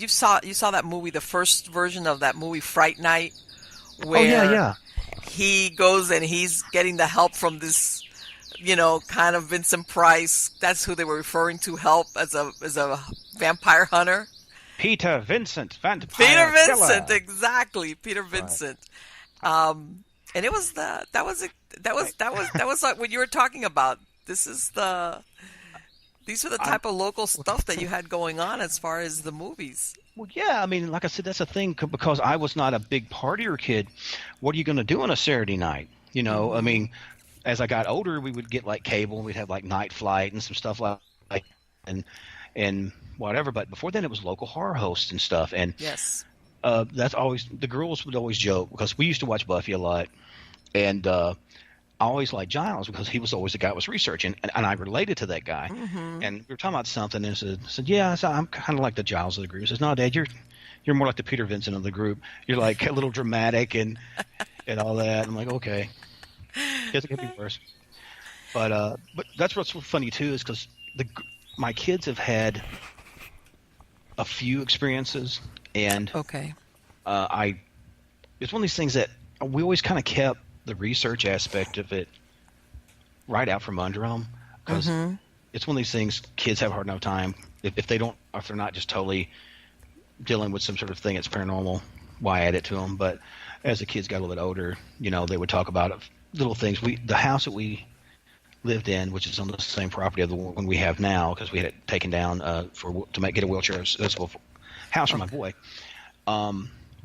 saw that movie, the first version of that movie, Fright Night, where he goes and he's getting the help from this, kind of Vincent Price. That's who they were referring to, help as a vampire hunter. Peter Vincent, vampire Peter Vincent, killer. Exactly, Peter Vincent. Right. And it was that was like what you were talking about. These were the type of local stuff that you had going on as far as the movies. Well, yeah, like I said, that's a thing because I was not a big partier kid. What are you going to do on a Saturday night? As I got older, we would get like cable, and we'd have like Night Flight and some stuff like and whatever. But before then, it was local horror hosts and stuff. And yes, that's always, the girls would always joke because we used to watch Buffy a lot, and I always liked Giles because he was always the guy that was researching, and I related to that guy. Mm-hmm. And we were talking about something, and I said, yeah, I'm kind of like the Giles of the group. He says, no, Dad, you're more like the Peter Vincent of the group. You're like a little dramatic and all that. I'm like, okay, it could be worse. But that's what's funny too, is because my kids have had a few experiences, and it's one of these things that we always kind of kept the research aspect of it right out from under them, because it's one of these things kids have a hard enough time if they're not just totally dealing with some sort of thing that's paranormal. Why add it to them? But as the kids got a little bit older, they would talk about little things. The house that we lived in, which is on the same property of the one we have now, because we had it taken down to get a wheelchair accessible house for my boy,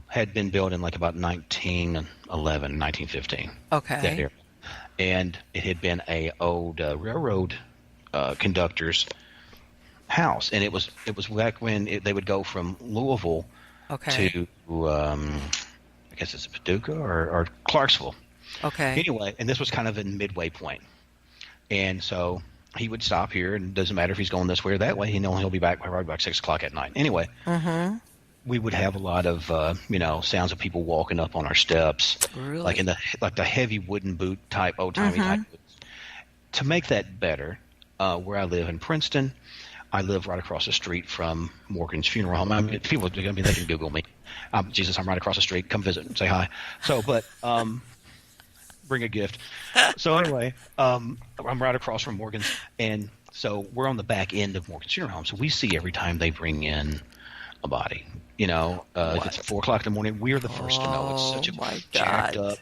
had been built in like about 1911, 1915. Okay. That year. And it had been a old railroad conductor's house, and it was back when they would go from Louisville to I guess it's Paducah or Clarksville. Okay. Anyway, and this was kind of a midway point. And so he would stop here, and it doesn't matter if he's going this way or that way. He'll be back probably about 6 o'clock at night. Anyway, we would have a lot of sounds of people walking up on our steps, Really? like in the heavy wooden boot type, old timey type boots. To make that better, where I live in Princeton, I live right across the street from Morgan's funeral home. I mean, people are going to be, they can Google me. Jesus, I'm right across the street. Come visit and say hi. So, but bring a gift. So anyway, I'm right across from Morgan's, and so we're on the back end of Morgan's funeral home. So we see every time they bring in a body. If it's 4 o'clock in the morning, we're the first to know. It's such a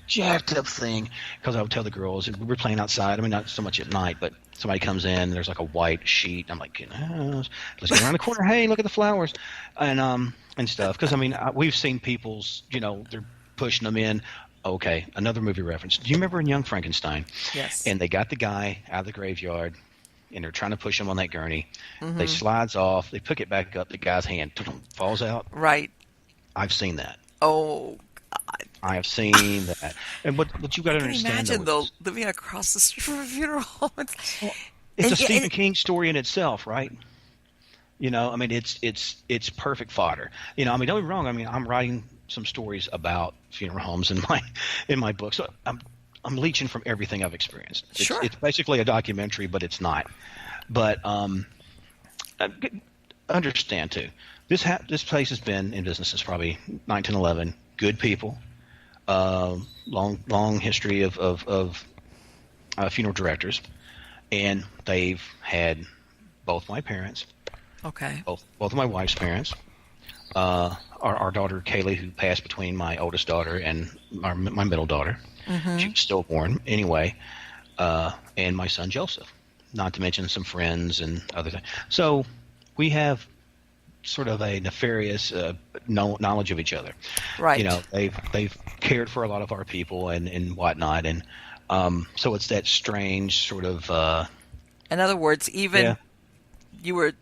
jacked up thing. Because I would tell the girls, we were playing outside. I mean, not so much at night, but somebody comes in, there's like a white sheet. I'm like, let's go around the corner. Hey, look at the flowers, and stuff. Because I mean, we've seen people's, they're pushing them in. Okay, another movie reference. Do you remember in Young Frankenstein? Yes. And they got the guy out of the graveyard, and they're trying to push him on that gurney. They slides off. They pick it back up. The guy's hand falls out. Right. I've seen that. Oh, God. I have seen that. And what you got to understand, imagine, though, living across the street from a funeral home. It's a Stephen King story in itself, right? I mean, it's perfect fodder. I mean, don't get me wrong. I mean, I'm writing some stories about funeral homes in my book, so I'm leeching from everything I've experienced. It's basically a documentary, but it's not. But understand too, this place has been in business since probably 1911. Good people, long history of funeral directors, and they've had both my parents, both of my wife's parents, our daughter Kaylee, who passed between my oldest daughter and my middle daughter. She was stillborn anyway, and my son Joseph, not to mention some friends and other things. So we have sort of a nefarious knowledge of each other. Right. They've cared for a lot of our people and whatnot, and so it's that strange sort of. In other words, you were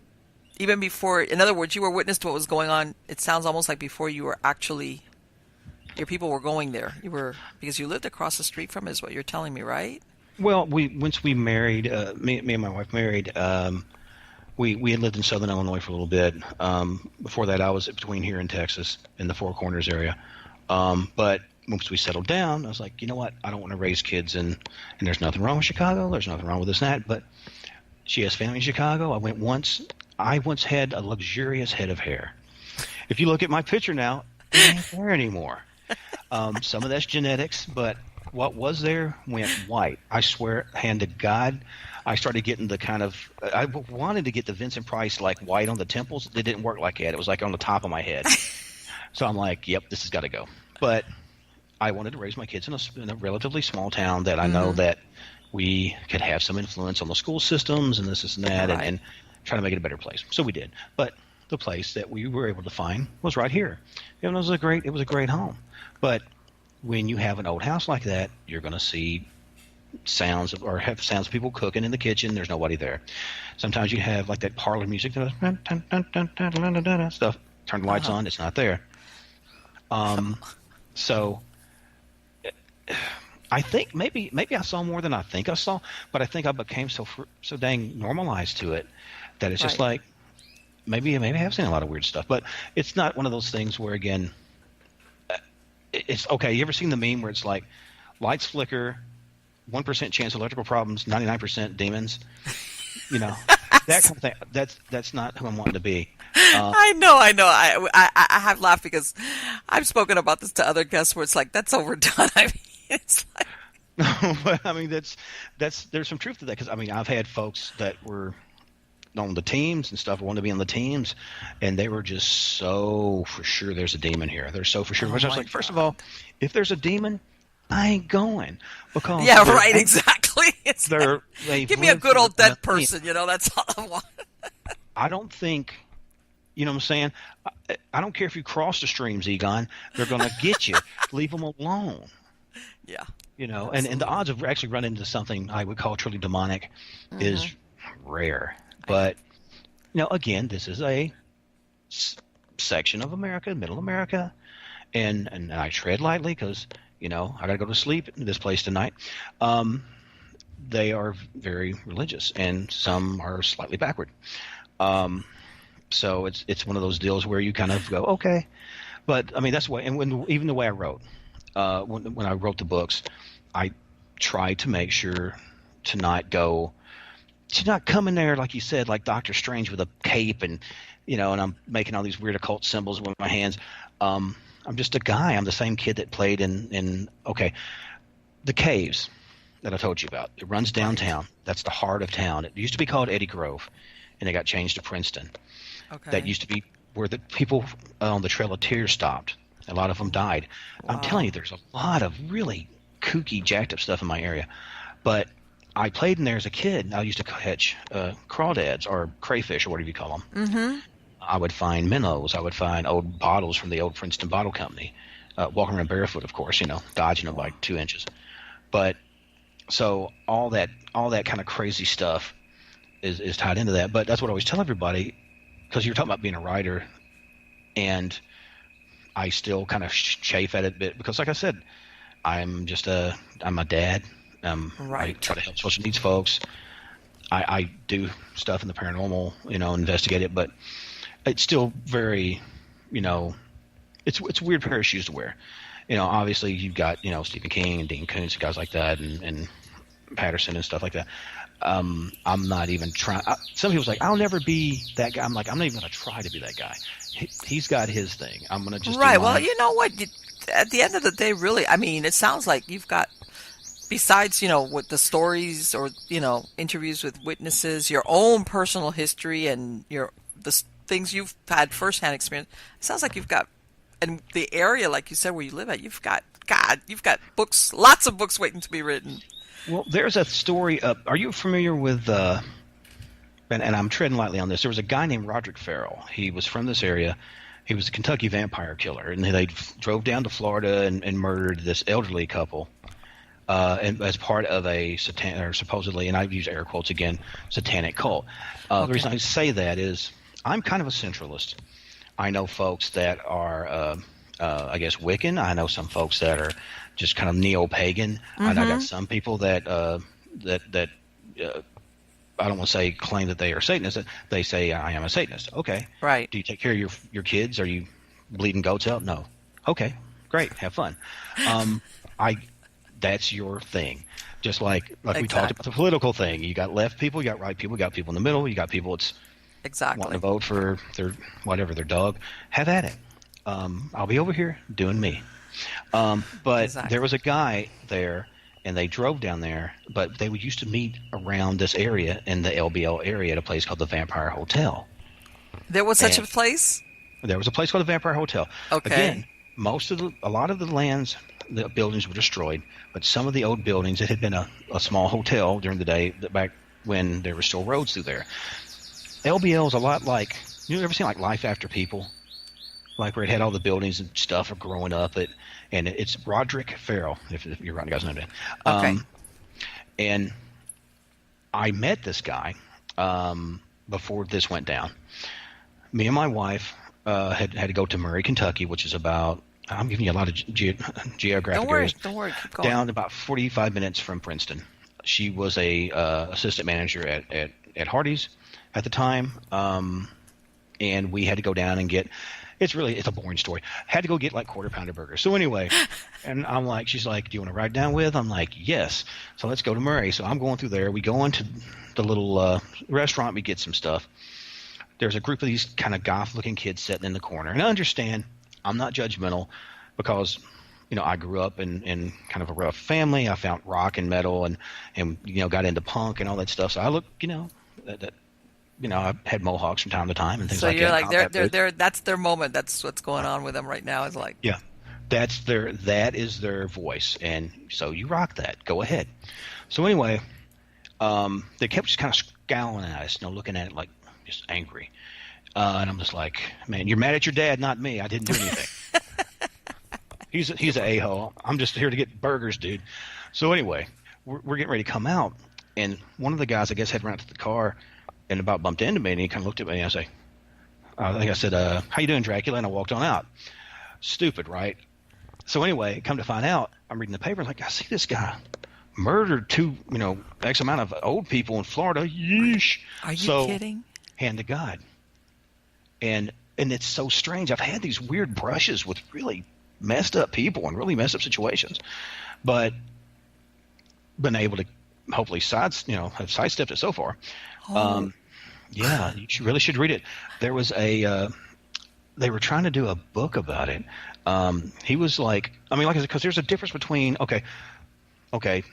witness to what was going on. It sounds almost like before you were actually. Your people were going there. Because you lived across the street from it, is what you're telling me, right? Well, once we married, me and my wife married. We had lived in Southern Illinois for a little bit. Before that, I was between here and Texas in the Four Corners area. But once we settled down, I was like, you know what? I don't want to raise kids, and there's nothing wrong with Chicago. There's nothing wrong with this and that. But she has family in Chicago. I went once. I once had a luxurious head of hair. If you look at my picture now, it ain't there anymore. Some of that's genetics, but what was there went white. I swear, hand to God, I started getting the kind of – I wanted to get the Vincent Price like white on the temples. It didn't work like that. It was like on the top of my head. So I'm like, yep, this has got to go. But I wanted to raise my kids in a relatively small town that I know that we could have some influence on the school systems and this and that, and try to make it a better place. So we did. But the place that we were able to find was right here. It was a great home. But when you have an old house like that, you're going to see sounds of people cooking in the kitchen. There's nobody there. Sometimes you have like that parlor music stuff. Turn the lights on. It's not there. So I think maybe I saw more than I think I saw, but I think I became so dang normalized to it that it's just like maybe I have seen a lot of weird stuff, but it's not one of those things where, again, it's okay. You ever seen the meme where it's like lights flicker, 1% chance of electrical problems, 99% demons? That kind of thing. That's not who I'm wanting to be. I know. I have laughed because I've spoken about this to other guests where it's like, that's overdone. I mean, it's like. But I mean, there's some truth to that, because I mean, I've had folks that were on the teams and stuff, wanted to be on the teams, and they were just so for sure there's a demon here. They're so for sure. Which I was like, first of all, if there's a demon, I ain't going, because exactly. It's give me a good old dead person. That's all I want. I don't think. You know what I'm saying? I don't care if you cross the streams, Egon. They're going to get you. Leave them alone. Yeah. And the odds of actually running into something I would call truly demonic is rare. But, again, this is a section of America, middle America, and I tread lightly because, I got to go to sleep in this place tonight. They are very religious, and some are slightly backward. So it's one of those deals where you kind of go, okay. But I mean, that's why, and even the way I wrote, when I wrote the books, I tried to make sure to not come in there, like you said, like Doctor Strange with a cape and I'm making all these weird occult symbols with my hands. I'm just a guy. I'm the same kid that played in the caves that I told you about. It runs downtown. That's the heart of town. It used to be called Eddie Grove, and it got changed to Princeton. Okay. That used to be where the people on the Trail of Tears stopped. A lot of them died. Wow. I'm telling you, there's a lot of really kooky, jacked up stuff in my area. But I played in there as a kid. I used to catch crawdads or crayfish or whatever you call them. Mm-hmm. I would find minnows. I would find old bottles from the old Princeton Bottle Company. Walking around barefoot, of course, dodging them by 2 inches. But so all that kind of crazy stuff is tied into that. But that's what I always tell everybody, because you're talking about being a writer, and I still kind of chafe at it a bit because, like I said, I'm a dad. Right. I try to help special needs folks. I do stuff in the paranormal, investigate it, but it's still very, it's a weird pair of shoes to wear. Obviously you've got, Stephen King and Dean Koontz and guys like that, and Patterson and stuff like that. I'm not even trying. Some people's like, I'll never be that guy. I'm like, I'm not even going to try to be that guy. He's got his thing. I'm going to just right. Well, you know what? At the end of the day, really, I mean, it sounds like you've got, besides, with the stories or, interviews with witnesses, your own personal history and the things you've had firsthand experience. It sounds like you've got, and the area, like you said, where you live at, you've got books, lots of books waiting to be written. Well, there's a story. Are you familiar with? And I'm treading lightly on this. There was a guy named Roderick Farrell. He was from this area. He was a Kentucky vampire killer, and they drove down to Florida and murdered this elderly couple, and as part of a supposedly, and I use air quotes again, satanic cult. The reason I say that is I'm kind of a centralist. I know folks that are, I guess, Wiccan. I know some folks that are just kind of neo-pagan. Mm-hmm. And I got some people that I don't want to say claim that they are Satanists. They say, I am a Satanist. Okay. Right. Do you take care of your kids? Are you bleeding goats out? No. Okay. Great. Have fun. That's your thing. Just like exactly. We talked about the political thing. You got left people, you got right people, you got people in the middle, you got people that's wanting to vote for their dog. Have at it. I'll be over here doing me. But there was a guy there, and they drove down there, but they used to meet around this area in the LBL area at a place called the Vampire Hotel. There was such a place? There was a place called the Vampire Hotel. Okay. Again, a lot of the lands, the buildings were destroyed, but some of the old buildings, it had been a small hotel during the day back when there were still roads through there. LBL is a lot like, you ever seen like Life After People? Like where it had all the buildings and stuff are growing up. And it's Roderick Farrell, if you're writing the guy's name down. Okay. And I met this guy before this went down. Me and my wife had to go to Murray, Kentucky, which is about, I'm giving you a lot of geographic areas. Don't worry, keep going. Down about 45 minutes from Princeton. She was a assistant manager at Hardee's at the time, and we had to go down and get. It's a boring story. Had to go get like quarter pounder burgers. So anyway, and she's like, "Do you want to ride down with?" I'm like, "Yes." So let's go to Murray. So I'm going through there. We go into the little restaurant. We get some stuff. There's a group of these kind of goth-looking kids sitting in the corner. And I understand. I'm not judgmental because, I grew up in kind of a rough family. I found rock and metal and got into punk and all that stuff. So I look, I had mohawks from time to time and things like that. So you're like, they're that's their moment. That's what's going on with them right now. Is like, yeah, that is their voice, and so you rock that. Go ahead. So anyway, they kept just kind of scowling at us, looking at it like just angry, and I'm just like, man, you're mad at your dad, not me. I didn't do anything. He's an a-hole. I'm just here to get burgers, dude. So anyway, we're getting ready to come out, and one of the guys, I guess, had run out to the car and about bumped into me, and he kind of looked at me, and I think I said, how you doing, Dracula? And I walked on out. Stupid, right? So anyway, come to find out, I'm reading the paper, like, I see this guy murdered two, X amount of old people in Florida. Yeesh. Are you So, kidding? hand to God. And it's so strange. I've had these weird brushes with really messed up people and really messed up situations, but been able to hopefully have sidestepped it so far. Oh. Yeah, you really should read it. There was they were trying to do a book about it. He was like I said, because there's a difference between, okay,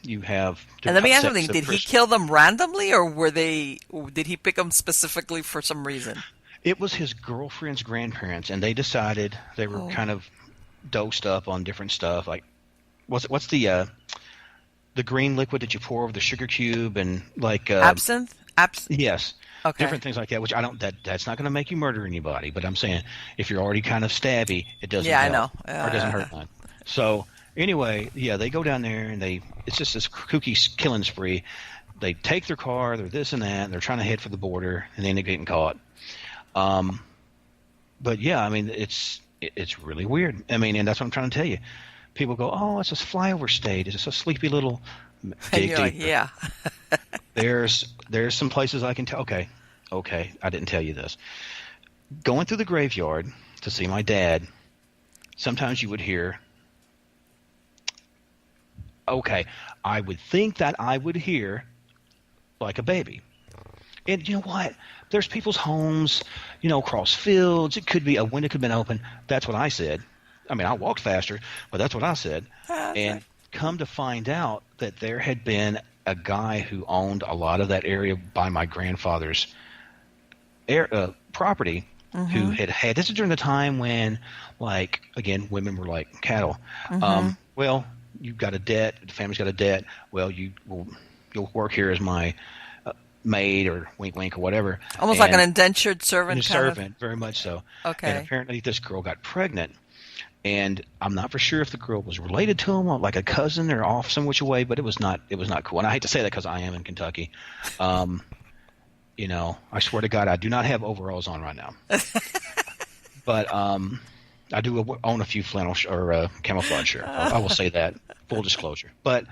you have. And let me ask something. Did he kill them randomly, or did he pick them specifically for some reason? It was his girlfriend's grandparents, and they decided they were kind of dosed up on different stuff. Like, what's the green liquid that you pour over the sugar cube and like absinthe? Yes. Okay. Different things like that, which that's not going to make you murder anybody. But I'm saying if you're already kind of stabby, it doesn't help. I know. Or it doesn't hurt none. So anyway, yeah, they go down there and it's just this kooky killing spree. They take their car, they're this and that, and they're trying to head for the border, and then they're getting caught. But yeah, it's really weird. And that's what I'm trying to tell you. People go, oh, it's a flyover state. It's a sleepy little. And you're like, yeah. There's some places I can tell. Okay, I didn't tell you this. Going through the graveyard to see my dad, sometimes you would hear. Okay, I would think that I would hear like a baby. And you know what? There's people's homes, across fields. It could be a window could have been open. That's what I said. I walked faster, but that's what I said. And come to find out that there had been a guy who owned a lot of that area by my grandfather's property, who had this is during the time when, like, again, women were like cattle. Well, you've got a debt. The family's got a debt. Well, you'll work here as my maid or wink wink or whatever. Almost like an indentured servant. Very much so. Okay. And apparently this girl got pregnant. And I'm not for sure if the girl was related to him, like a cousin or off some which way, but it was not cool. And I hate to say that because I am in Kentucky. I swear to God, I do not have overalls on right now. But I do own a few flannel or camouflage shirts. I will say that, full disclosure. But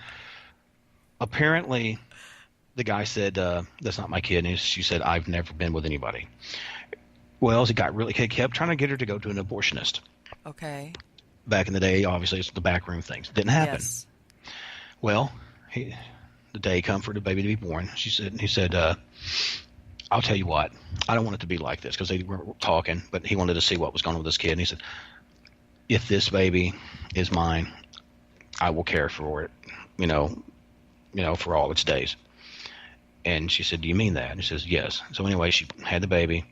apparently the guy said, that's not my kid. And she said, I've never been with anybody. Well, he kept trying to get her to go to an abortionist. Okay. Back in the day, obviously, it's the backroom things. Didn't happen. Yes. Well, the day come for the baby to be born. He said, I'll tell you what, I don't want it to be like this, because they were talking, but he wanted to see what was going on with this kid. And he said, if this baby is mine, I will care for it, for all its days. And she said, do you mean that? And he says, yes. So anyway, she had the baby.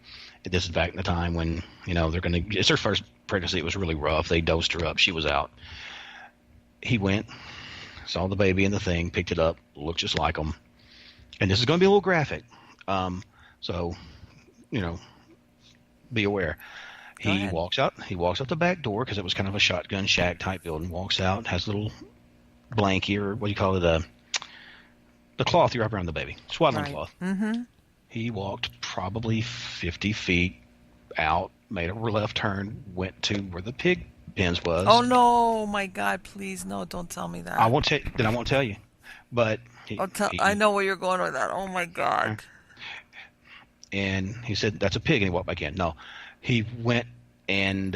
This is back in the time when, it's her first pregnancy. It was really rough. They dosed her up. She was out. He went, saw the baby in the thing, picked it up, looked just like him. And this is going to be a little graphic. So, be aware. He walks out the back door, because it was kind of a shotgun shack type building. Walks out, has a little blankie, or what do you call it? The cloth you wrap around the baby. Swaddling cloth. Mm-hmm. He walked probably 50 feet out, made a left turn, went to where the pig pens was. Oh no, my God, please, no, don't tell me that. I won't tell you. But I know where you're going with that. Oh my God. And he said, that's a pig, and he walked back in. No, he went and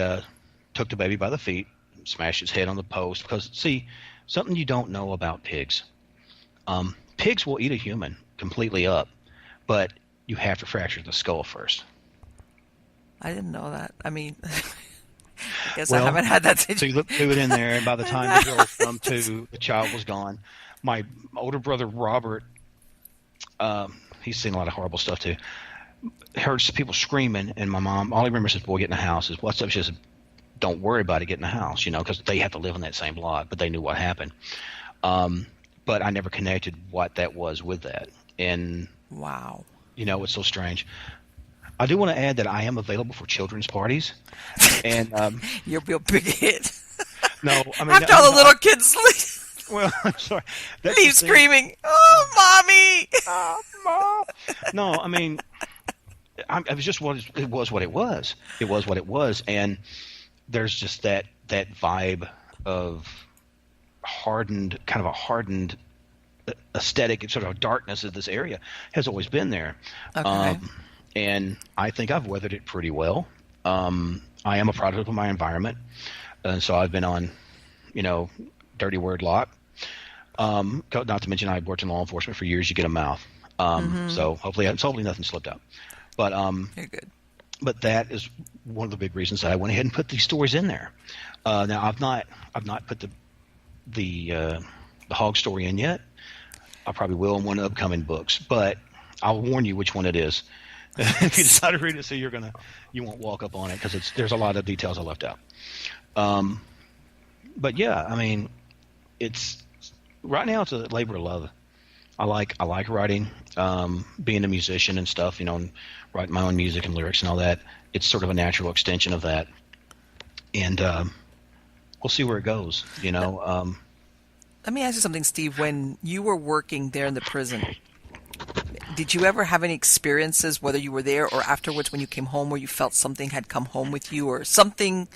took the baby by the feet, smashed his head on the post, because, see, something you don't know about pigs. Pigs will eat a human completely up, but you have to fracture the skull first. I didn't know that. I guess I haven't had that situation. So you threw it in there, and by the time the girl was come to, the child was gone. My older brother, Robert, he's seen a lot of horrible stuff too, heard people screaming, and my mom, all he remembers is, boy, get in the house. Is what's up? She says, don't worry about it, get in the house, because they have to live in that same block, but they knew what happened. But I never connected what that was with that. And wow. It's so strange. I do want to add that I am available for children's parties. And you'll be a big hit. No, after all the little kids leave. Well, I'm sorry. Leave screaming, oh, mommy. Oh, mom. No, it was just what it was. It was what it was. And there's just that vibe of kind of a hardened aesthetic, sort of darkness of this area has always been there. Okay. And I think I've weathered it pretty well. I am a product of my environment, and so I've been on, dirty word lot. Not to mention I worked in law enforcement for years. You get a mouth, so hopefully nothing slipped out. But You're good. But that is one of the big reasons that I went ahead and put these stories in there. Now I've not put the hog story in yet. I probably will in one of the upcoming books, but I'll warn you which one it is. If you decide to read it, so you won't walk up on it because there's a lot of details I left out. But yeah, I mean, right now it's a labor of love. I like writing, being a musician and stuff, and writing my own music and lyrics and all that. It's sort of a natural extension of that, and we'll see where it goes. Let me ask you something, Steve. When you were working there in the prison, did you ever have any experiences, whether you were there or afterwards when you came home, where you felt something had come home with you or something?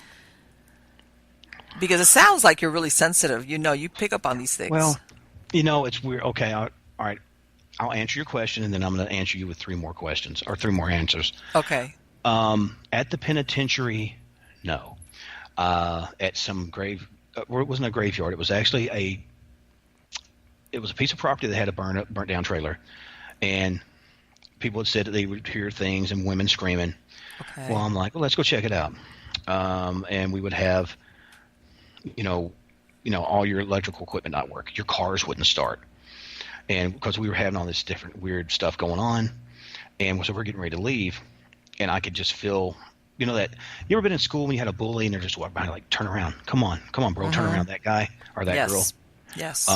Because it sounds like you're really sensitive. You pick up on these things. Well, it's weird. Okay, all right. I'll answer your question, and then I'm going to answer you with 3 more questions or 3 more answers. Okay. At the penitentiary, no. At some grave, it wasn't a graveyard. It was actually it was a piece of property that had a burnt down trailer, and people had said that they would hear things and women screaming. Okay. Well, I'm like, let's go check it out. And we would have, all your electrical equipment not work. Your cars wouldn't start. And because we were having all this different weird stuff going on, and so we're getting ready to leave, and I could just feel, that you ever been in school when you had a bully and they're just walking behind, like, turn around, come on, bro, turn around, that guy or that girl. Yes.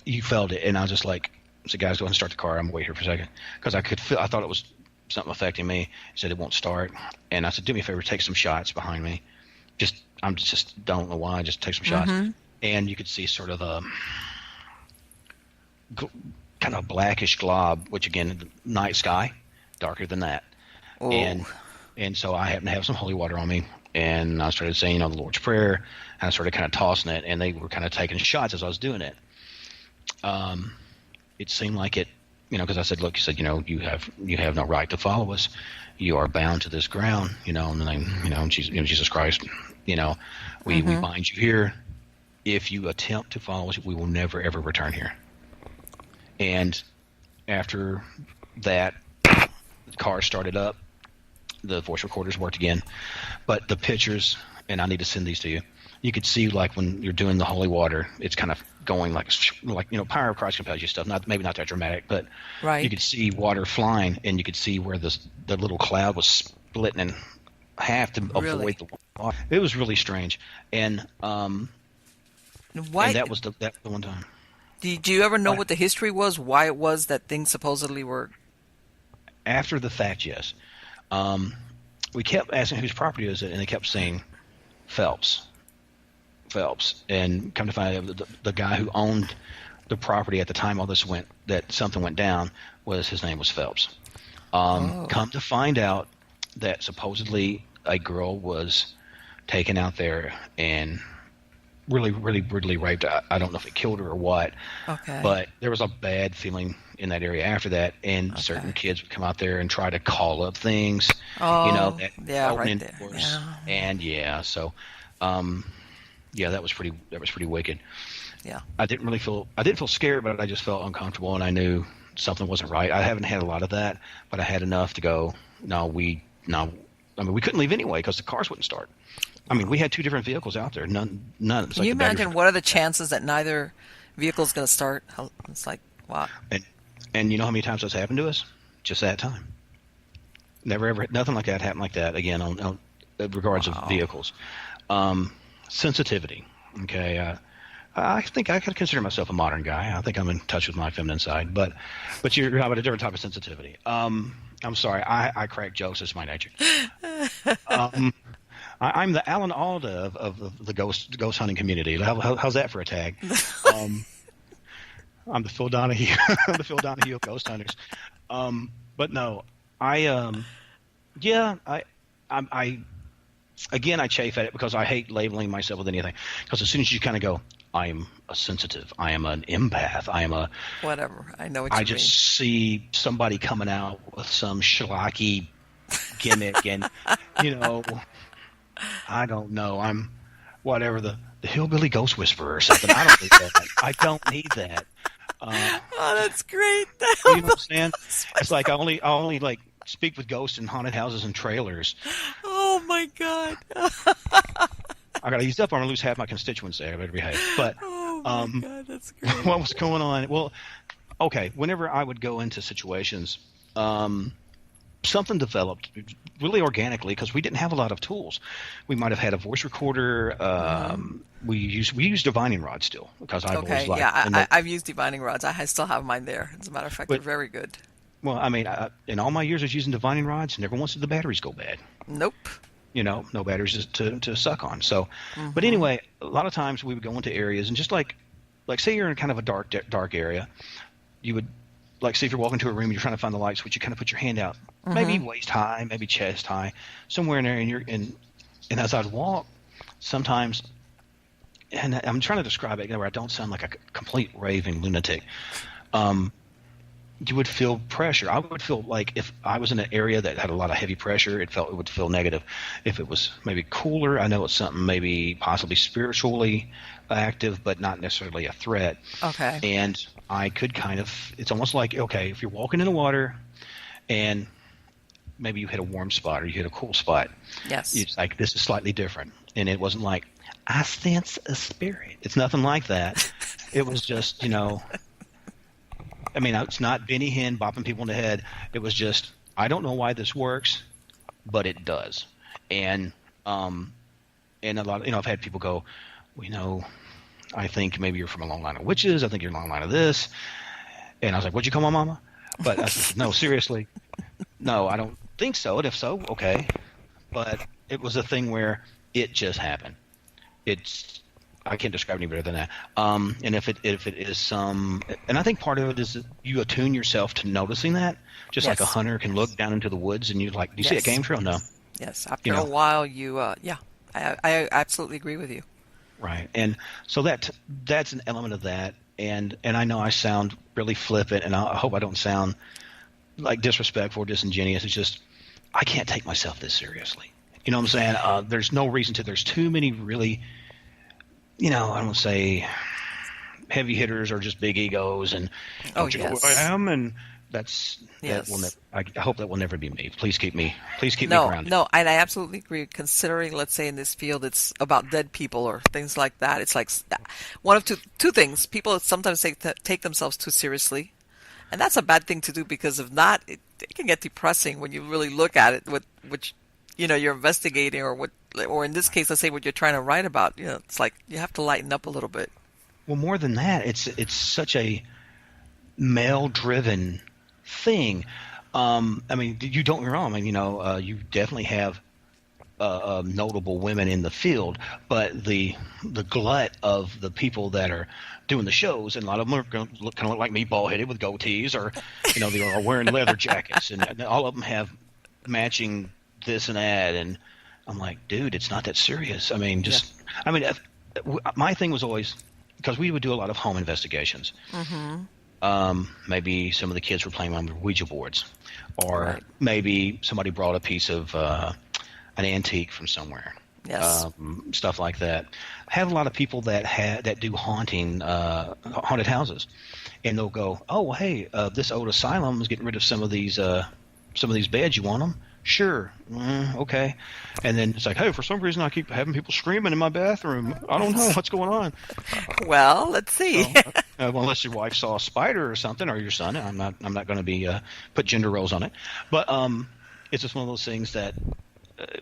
You felt it, and I was just like, so guys, go ahead and start the car. I'm gonna wait here for a second because I thought it was something affecting me. He said it won't start, and I said, do me a favor, take some shots behind me. I just don't know why. Just take some shots, and you could see sort of a kind of blackish glob, which again, the night sky, darker than that. Oh. And so I happened to have some holy water on me, and I started saying, the Lord's Prayer, and I started kind of tossing it, and they were kind of taking shots as I was doing it. It seemed like it, because I said, look, you said, you have no right to follow us. You are bound to this ground, in the name, Jesus Christ, we bind you here. If you attempt to follow us, we will never, ever return here. And after that, the car started up, the voice recorders worked again, but the pictures, and I need to send these to you. You could see, like, when you're doing the holy water, it's kind of going like Power of Christ compels you stuff. Maybe not that dramatic, but right. You could see water flying, and you could see where the little cloud was splitting in half to avoid the water. It was really strange, and that was the one time. Do you ever know what the history was? Why it was that things supposedly were? After the fact, yes. We kept asking whose property is it, and they kept saying Phelps, and come to find out the guy who owned the property at the time all this something went down, his name was Phelps. Come to find out that supposedly a girl was taken out there and really, really brutally raped. I don't know if it killed her or what. Okay. But there was a bad feeling in that area after that, and certain kids would come out there and try to call up things. Oh, right there. Yeah. And so, that was pretty wicked. Yeah. I didn't feel scared, but I just felt uncomfortable, and I knew something wasn't right. I haven't had a lot of that, but I had enough to go, we couldn't leave anyway because the cars wouldn't start. I mean, we had 2 different vehicles out there. None. Can you imagine what are the chances that neither vehicle is going to start? It's like, wow. And you know how many times that's happened to us? Just that time. Never ever, nothing like that happened like that again on regards of vehicles. Sensitivity. Okay. I think I could consider myself a modern guy. I think I'm in touch with my feminine side, but you're about a different type of sensitivity. I'm sorry. I crack jokes. It's my nature. I'm the Alan Alda of the ghost hunting community. How's that for a tag? I'm the Phil Donahue, of ghost hunters. But no, I again, I chafe at it because I hate labeling myself with anything. Because as soon as you kind of go, I am a sensitive, I am an empath, I am a whatever. I know what you I mean. just see somebody coming out with some schlocky gimmick, and I don't know. I'm whatever the hillbilly ghost whisperer or something. I don't need that. I don't need that. Oh, that's great. You know what I'm saying? It's like I only like speak with ghosts in haunted houses and trailers. Oh my God. I got to use up. I'm gonna lose half my constituents there. I better behave. But Oh my God, that's great. what was going on? Well, okay. Whenever I would go into situations, something developed really organically because we didn't have a lot of tools. We might have had a voice recorder. We use divining rods still because I've always liked. Yeah, I've used divining rods. I still have mine there. As a matter of fact, they're very good. Well, I mean, in all my years of using divining rods, never once did the batteries go bad. Nope. No batteries to suck on. So, but anyway, a lot of times we would go into areas and just like say you're in kind of a dark area, you would like say if you're walking to a room, you're trying to find the light switch, you kind of put your hand out, maybe waist high, maybe chest high, somewhere in there, and as I'd walk, sometimes, and I'm trying to describe it where I don't sound like a complete raving lunatic. You would feel pressure. I would feel like if I was in an area that had a lot of heavy pressure, it would feel negative. If it was maybe cooler, I know it's something maybe possibly spiritually active, but not necessarily a threat. Okay. And I could it's almost like, okay, if you're walking in the water and maybe you hit a warm spot or you hit a cool spot. Yes. It's like, this is slightly different. And it wasn't like, I sense a spirit. It's nothing like that. It was just, I mean, it's not Benny Hinn bopping people in the head. It was just, I don't know why this works, but it does. And a lot, I've had people go, well, I think maybe you're from a long line of witches. I think you're a long line of this. And I was like, what'd you call my mama? But I said, no, seriously. No, I don't think so. And if so, okay. But it was a thing where it just happened. I can't describe it any better than that. And if it is some, and I think part of it is that you attune yourself to noticing that, just like a hunter can look down into the woods and you like, do you see a game trail? No. Yes. After a while, I absolutely agree with you. Right. And so that's an element of that. And I know I sound really flippant, and I hope I don't sound like disrespectful or disingenuous. It's just I can't take myself this seriously. You know what I'm saying? There's no reason to. There's too many really. I don't say heavy hitters or just big egos and don't you know who I am, and that will never, I hope that will never be me. Please keep me grounded. No, and I absolutely agree. Considering, let's say in this field, it's about dead people or things like that. It's like one of two things. People sometimes take themselves too seriously, and that's a bad thing to do because if not, it can get depressing when you really look at it with which you're investigating or in this case, let's say what you're trying to write about. It's like you have to lighten up a little bit. Well, more than that, it's such a male-driven thing. I mean, you don't get me wrong. I mean, you definitely have notable women in the field, but the glut of the people that are doing the shows, and a lot of them are going to look like me, bald-headed with goatees, or they are wearing leather jackets, and all of them have matching this and that, and I'm like, dude, it's not that serious. I mean, my thing was always, because we would do a lot of home investigations. Maybe some of the kids were playing on the Ouija boards, or maybe somebody brought a piece of an antique from somewhere. Yes. Stuff like that. I have a lot of people that do haunted houses, and they'll go, oh, hey, this old asylum is getting rid of some of these beds. You want them? Sure. Okay. And then it's like, hey, for some reason I keep having people screaming in my bathroom. I don't know what's going on. Well, let's see. Well, unless your wife saw a spider or something, or your son. I'm not going to be put gender roles on it. But it's just one of those things that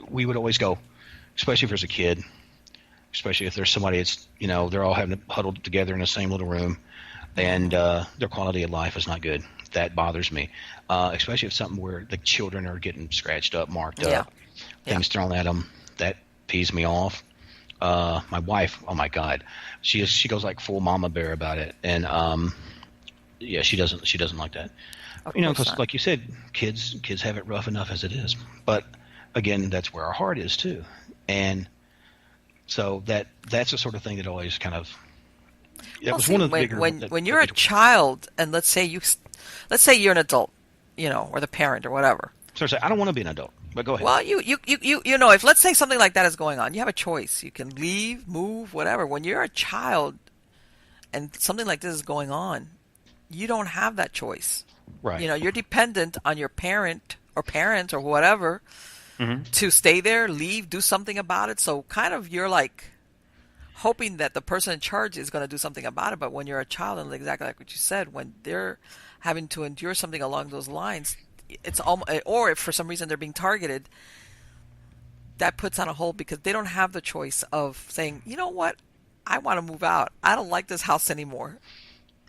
we would always go, especially if there's a kid, especially if there's somebody that's, they're all having huddled together in the same little room, and their quality of life is not good. That bothers me, especially if something where the children are getting scratched up, marked up, things thrown at them. That pees me off. My wife, oh my God, she goes like full mama bear about it, and she doesn't like that. Because like you said, kids have it rough enough as it is. But again, that's where our heart is too. And so that's the sort of thing that always kind of, that Well, was see, one of the bigger. when you're a child, and let's say you're an adult, or the parent or whatever. So I say, I don't want to be an adult, but go ahead. Well, if let's say something like that is going on, you have a choice. You can leave, move, whatever. When you're a child and something like this is going on, you don't have that choice. Right. You're dependent on your parent or parents or whatever Mm-hmm. to stay there, leave, do something about it. So kind of you're like hoping that the person in charge is going to do something about it. But when you're a child, and exactly like what you said, when they're having to endure something along those lines, it's almost, or if for some reason they're being targeted, that puts on a hold because they don't have the choice of saying, you know what, I want to move out. I don't like this house anymore.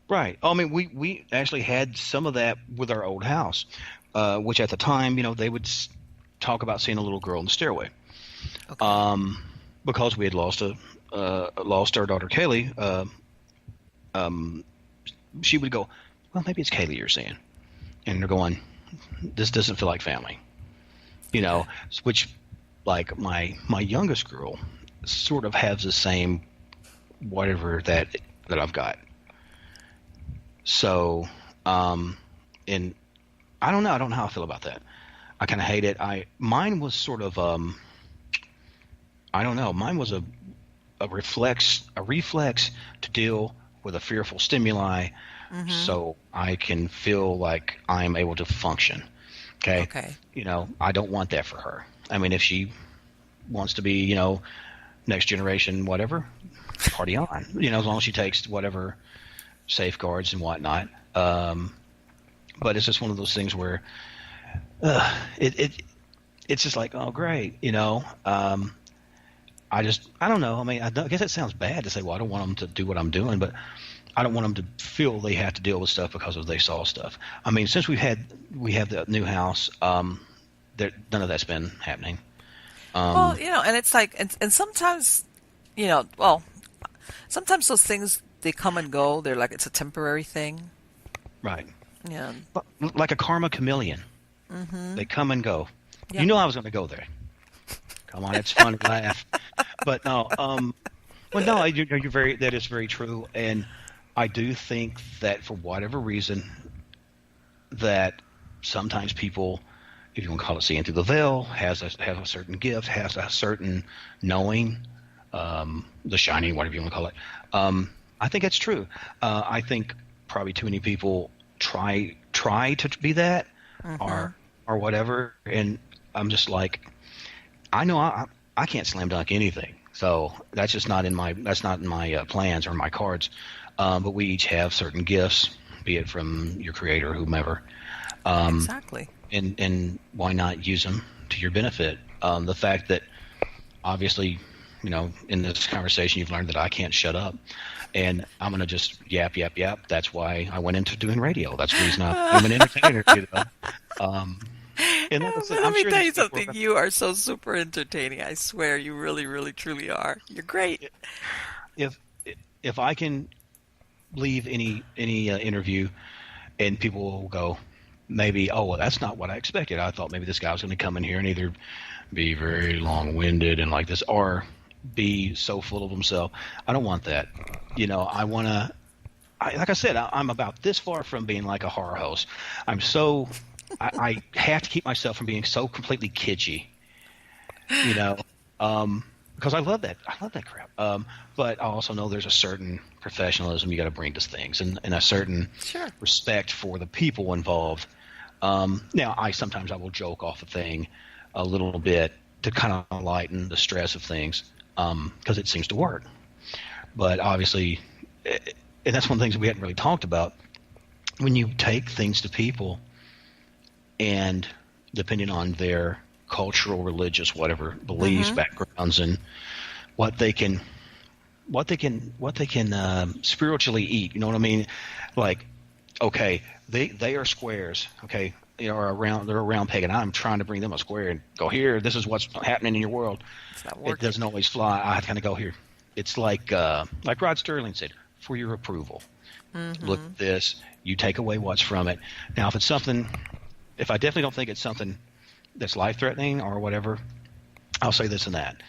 Right. I mean, we actually had some of that with our old house, which at the time, they would talk about seeing a little girl in the stairway. Okay. Because we had lost our daughter Kaylee. She would go, well, maybe it's Kaylee you're seeing, and they're going, this doesn't feel like family, which, like my youngest girl sort of has the same whatever that I've got. So, and I don't know how I feel about that. I kind of hate it. Mine was sort of, I don't know. Mine was a reflex to deal with a fearful stimuli, so I can feel like I'm able to function. Okay. I don't want that for her. I mean, if she wants to be, next generation, whatever, party on. As long as she takes whatever safeguards and whatnot. But it's just one of those things where it's just like, oh, great, I don't know. I mean, I guess it sounds bad to say, well, I don't want them to do what I'm doing, but I don't want them to feel they have to deal with stuff because they saw stuff. I mean, since we have the new house, none of that's been happening. Well, and it's like, and sometimes, sometimes those things, they come and go. They're like, it's a temporary thing. Right. Yeah. Like a karma chameleon. Mm-hmm. They come and go. Yeah. You know I was going to go there. Come on, it's fun to laugh. But no, that is very true. And I do think that for whatever reason, that sometimes people, if you want to call it seeing through the veil, have a certain gift, has a certain knowing, the shining, whatever you want to call it. I think that's true. I think probably too many people try to be that, or whatever, and I'm just like, I know I can't slam dunk anything, so that's just not in my plans or my cards. But we each have certain gifts, be it from your creator or whomever. Exactly. And why not use them to your benefit? The fact that obviously, in this conversation, you've learned that I can't shut up, and I'm going to just yap. That's why I went into doing radio. That's the reason I'm an entertainer. And let me tell you something. You are so super entertaining. I swear, you really, really, truly are. You're great. If I can leave any interview, and people will go, maybe, oh, well, that's not what I expected. I thought maybe this guy was going to come in here and either be very long-winded and like this, or be so full of himself. I don't want that. I want to. Like I said, I'm about this far from being like a horror host. I'm so. I have to keep myself from being so completely kitschy, because I love that. I love that crap. But I also know there's a certain professionalism you got to bring to things, and a certain respect for the people involved. Now, sometimes I will joke off a thing a little bit to kind of lighten the stress of things, because it seems to work. But obviously, and that's one of the things that we hadn't really talked about. When you take things to people, and depending on their cultural, religious, whatever beliefs, backgrounds, and what they can spiritually eat. You know what I mean? Like, okay, they are squares. Okay, they're a round peg, and I'm trying to bring them a square and go here. This is what's happening in your world. It's not working. It doesn't always fly. I kind of go here. It's like Rod Sterling said, for your approval. Look at this. You take away what's from it. Now, if I definitely don't think it's something that's life-threatening or whatever, I'll say this and that.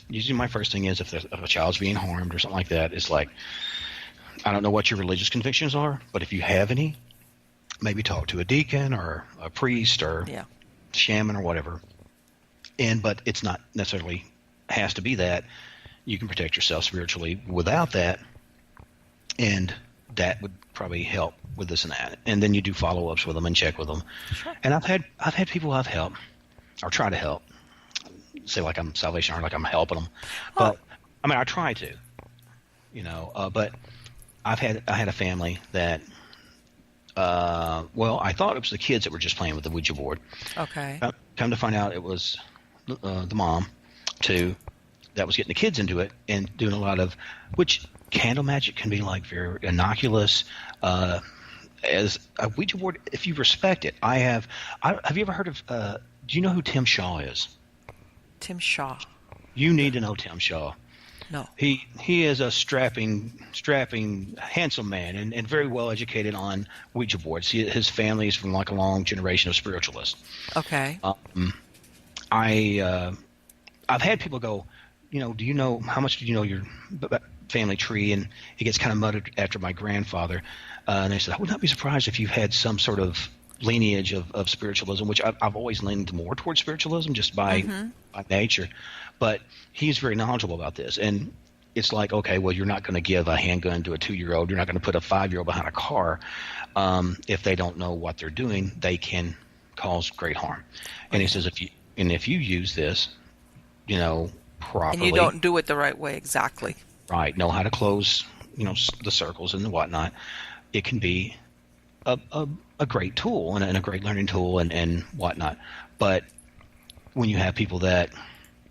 Usually my first thing is if a child's being harmed or something like that, it's like, I don't know what your religious convictions are, but if you have any, maybe talk to a deacon or a priest or shaman or whatever. But it's not necessarily has to be that. You can protect yourself spiritually without that, and that would probably help with this and that. And then you do follow-ups with them and check with them. Sure. And I've had people I've helped or try to help. Say like I'm Salvation Army, like I'm helping them, but I mean I try to, But I had a family that, I thought it was the kids that were just playing with the Ouija board. Okay. Come to find out, it was the mom too that was getting the kids into it and doing a lot of, which candle magic can be like very innocuous. As a Ouija board, if you respect it, have you ever heard of? Do you know who Tim Shaw is? Tim Shaw. You need to know Tim Shaw. No. He is a strapping, handsome man and very well educated on Ouija boards. His family is from like a long generation of spiritualists. Okay. I've had people go, do you know how much do you know your family tree? And it gets kind of muddled after my grandfather. And they said, I would not be surprised if you've had some sort of lineage of spiritualism, which I've always leaned more towards spiritualism just by nature. But he's very knowledgeable about this. And it's like, okay, well, you're not going to give a handgun to a 2-year-old. You're not going to put a 5-year-old behind a car. If they don't know what they're doing, they cause great harm. And he says, if you use this, properly. And you don't do it the right way, exactly. Right. Know how to close, the circles and whatnot. It can be a great tool and a great learning tool and whatnot. But when you have people that,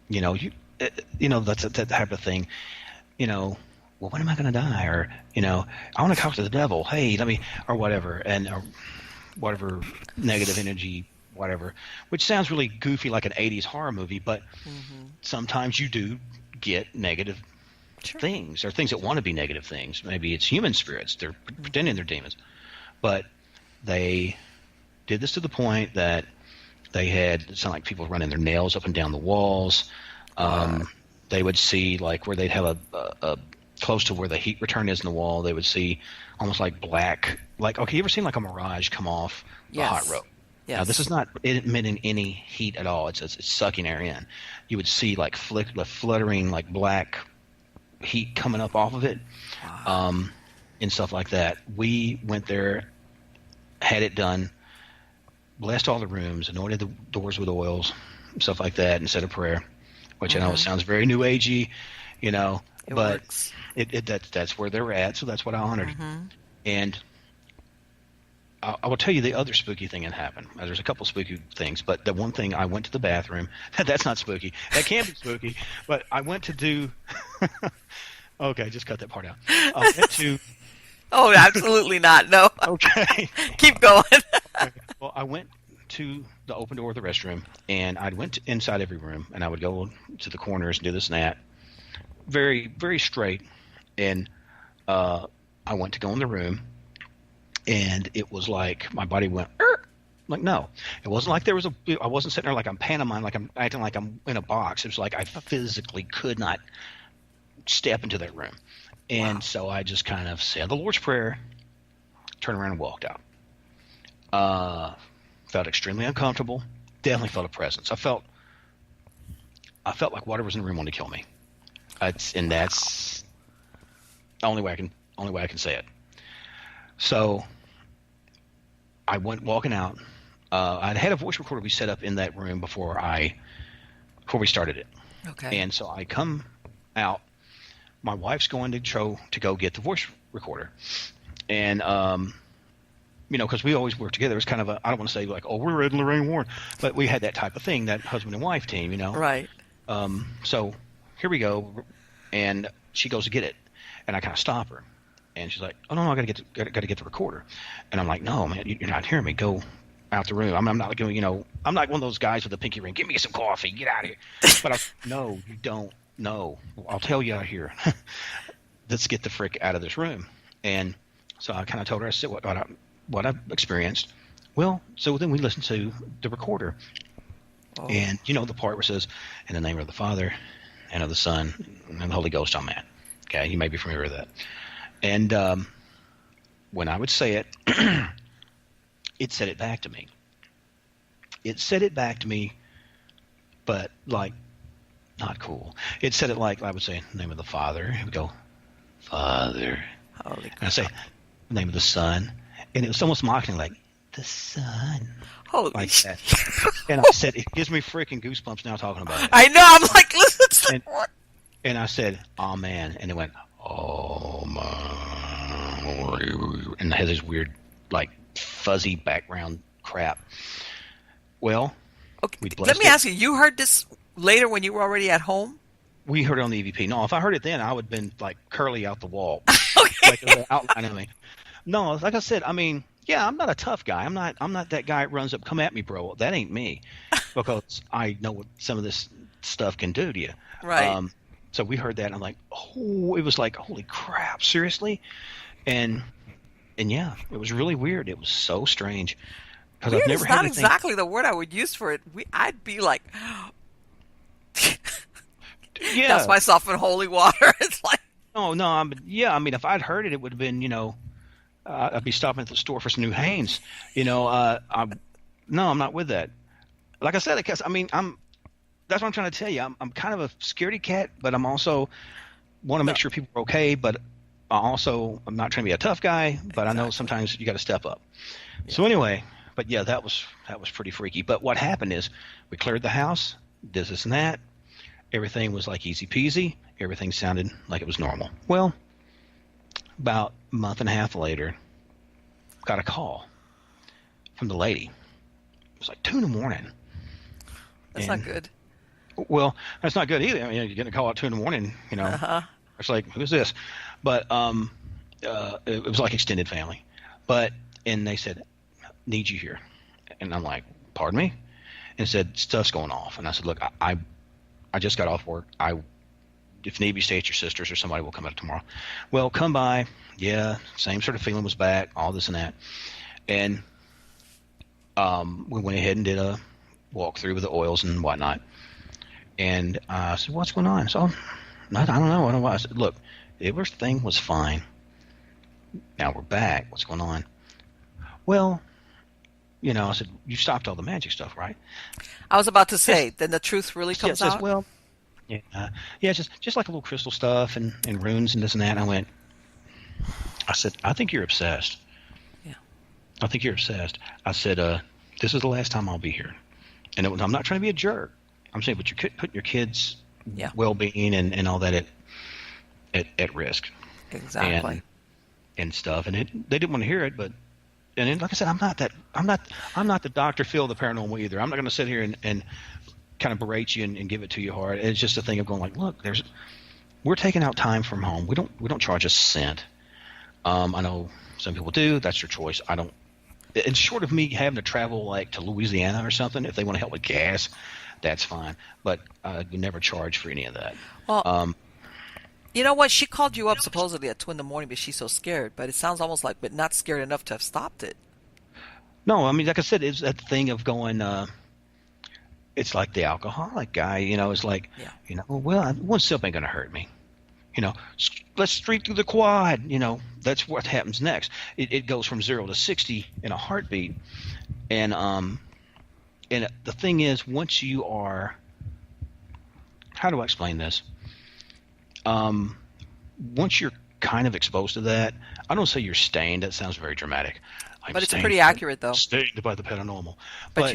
that's that type of thing, well, when am I going to die? Or, I want to talk to the devil. Hey, or whatever. Or whatever negative energy, whatever, which sounds really goofy like an 80s horror movie. But sometimes you do get negative things or things that want to be negative things. Maybe it's human spirits. They're pretending they're demons. But they did this to the point that it sounded like people running their nails up and down the walls. They would see like where they'd have a close to where the heat return is in the wall. They would see almost like black, like, okay, you ever seen like a mirage come off a hot rope? Yes. Now, this is not emitting any heat at all. It's sucking air in. You would see like the fluttering like black heat coming up off of it, and stuff like that. We went there, had it done, blessed all the rooms, anointed the doors with oils, stuff like that, and said a prayer, which I know sounds very new agey, It but works. That's where they're at, so that's what I honored. And I will tell you the other spooky thing that happened. There's a couple spooky things, but the one thing, I went to the bathroom. That's not spooky. That can be spooky, but I went to do – okay, just cut that part out. I went to – Oh, absolutely not. No. Okay. Keep going. Okay. Well, I went to the open door of the restroom, and I went inside every room, and I would go to the corners and do this and that. Very, very straight. And I went to go in the room, and it was like my body went, like, no. It wasn't like there was I wasn't sitting there like I'm pantomiming, like I'm acting like I'm in a box. It was like I physically could not step into that room. And so I just kind of said the Lord's Prayer, turned around and walked out. Felt extremely uncomfortable. Definitely felt a presence. I felt like whatever was in the room wanted to kill me. And that's the only way I can say it. So I went walking out. I'd had a voice recorder we set up in that room before we started it. Okay. And so I come out. My wife's going to go get the voice recorder. And, because we always work together. It's kind of I don't want to say like, oh, we're Ed and Lorraine Warren, but we had that type of thing, that husband and wife team, Right. So here we go. And she goes to get it. And I kind of stop her. And she's like, oh, no, I got to get the recorder. And I'm like, no, man, you're not hearing me. Go out the room. I'm not going, I'm not one of those guys with a pinky ring. Give me some coffee. Get out of here. But no, you don't. No, I'll tell you out here. Let's get the frick out of this room. And so I kind of told her, I said, what I've experienced. Well, so then we listened to the recorder. Oh. And you know the part where it says, "In the name of the Father, and of the Son, and the Holy Ghost, Amen." Okay, you may be familiar with that. And when I would say it, it said it back to me. It said it back to me, but like not cool. It said it like I would say, "In the name of the Father." It would go, "Father." Holy And I say, "The name of the Son," and it was almost mocking, like the Son. Holy Like shit. that. And I said, it gives me freaking goosebumps now talking about it. I know. I'm like, listen. And I said, "Amen," and it went, "Oh man," and it has this weird, like fuzzy background crap. Well, Okay, let me ask you. You heard this later when you were already at home? We heard it on the EVP. No, if I heard it then, I would have been like Curly out the wall, Okay. like the outline of me. No, like I said, I mean, yeah, I'm not a tough guy. I'm not that guy that runs up, "Come at me, bro." That ain't me, because I know what some of this stuff can do to you. Right. So we heard that, and I'm like, oh, it was like, holy crap, seriously? And yeah, it was really weird. It was so strange. Because I've never is had not anything. exactly the word I would use for it. I'd be like, Yeah. douse myself in holy water. It's like, Oh, no, I mean, if I'd heard it, it would have been, I'd be stopping at the store for some new Hanes. No, I'm not with that. Like I said, because I mean, that's what I'm trying to tell you. I'm kind of a scaredy cat, but I'm also want to make sure people are okay. But I'm not trying to be a tough guy, but I know sometimes you got to step up. Yeah. So anyway, but yeah, that was pretty freaky. But what happened is we cleared the house, did this and that. Everything was like easy peasy. Everything sounded like it was normal. Well, about a month and a half later, got a call from the lady. It was like 2 a.m. That's not good. Well, that's not good either. I mean, you're getting a call at 2 a.m. It's like, who's this? But it was like extended family. And they said, "Need you here." And I'm like, "Pardon me?" And said, "Stuff's going off." And I said, "Look, I just got off work. If need be, stay at your sister's, or somebody will come out tomorrow." Well, come by. Yeah, same sort of feeling was back, all this and that. And we went ahead and did a walkthrough with the oils and whatnot. And I said, "What's going on?" So I don't know. I said, "Look, everything was fine. Now we're back. What's going on?" Well, I said, "You stopped all the magic stuff, right?" I was about to say, then the truth really comes out? Well, yeah, just like a little crystal stuff and runes and this and that. And I said, "I think you're obsessed." Yeah. "I think you're obsessed." I said, "This is the last time I'll be here." And I'm not trying to be a jerk. I'm saying, but you're putting your kids' well-being and all that at risk. Exactly. And stuff. And they didn't want to hear it, but then, like I said, I'm not the Dr. Phil of the paranormal either. I'm not going to sit here and kind of berate you and give it to you hard. It's just a thing of going like, look, we're taking out time from home. We don't charge a cent. I know some people do. That's their choice. I don't. And short of me having to travel like to Louisiana or something, if they want to help with gas, that's fine. But you never charge for any of that. Well, you know what? She called you up supposedly at 2 a.m. because she's so scared. But it sounds almost like, but not scared enough to have stopped it. No, I mean, like I said, it's that thing of going. It's like the alcoholic guy, It's like, well, one sip ain't gonna hurt me. Let's streak through the quad. That's what happens next. It goes from 0 to 60 in a heartbeat. And the thing is, once you are, how do I explain this? Once you're kind of exposed to that, I don't say you're stained. That sounds very dramatic. But it's pretty accurate, though. Stained by the paranormal. But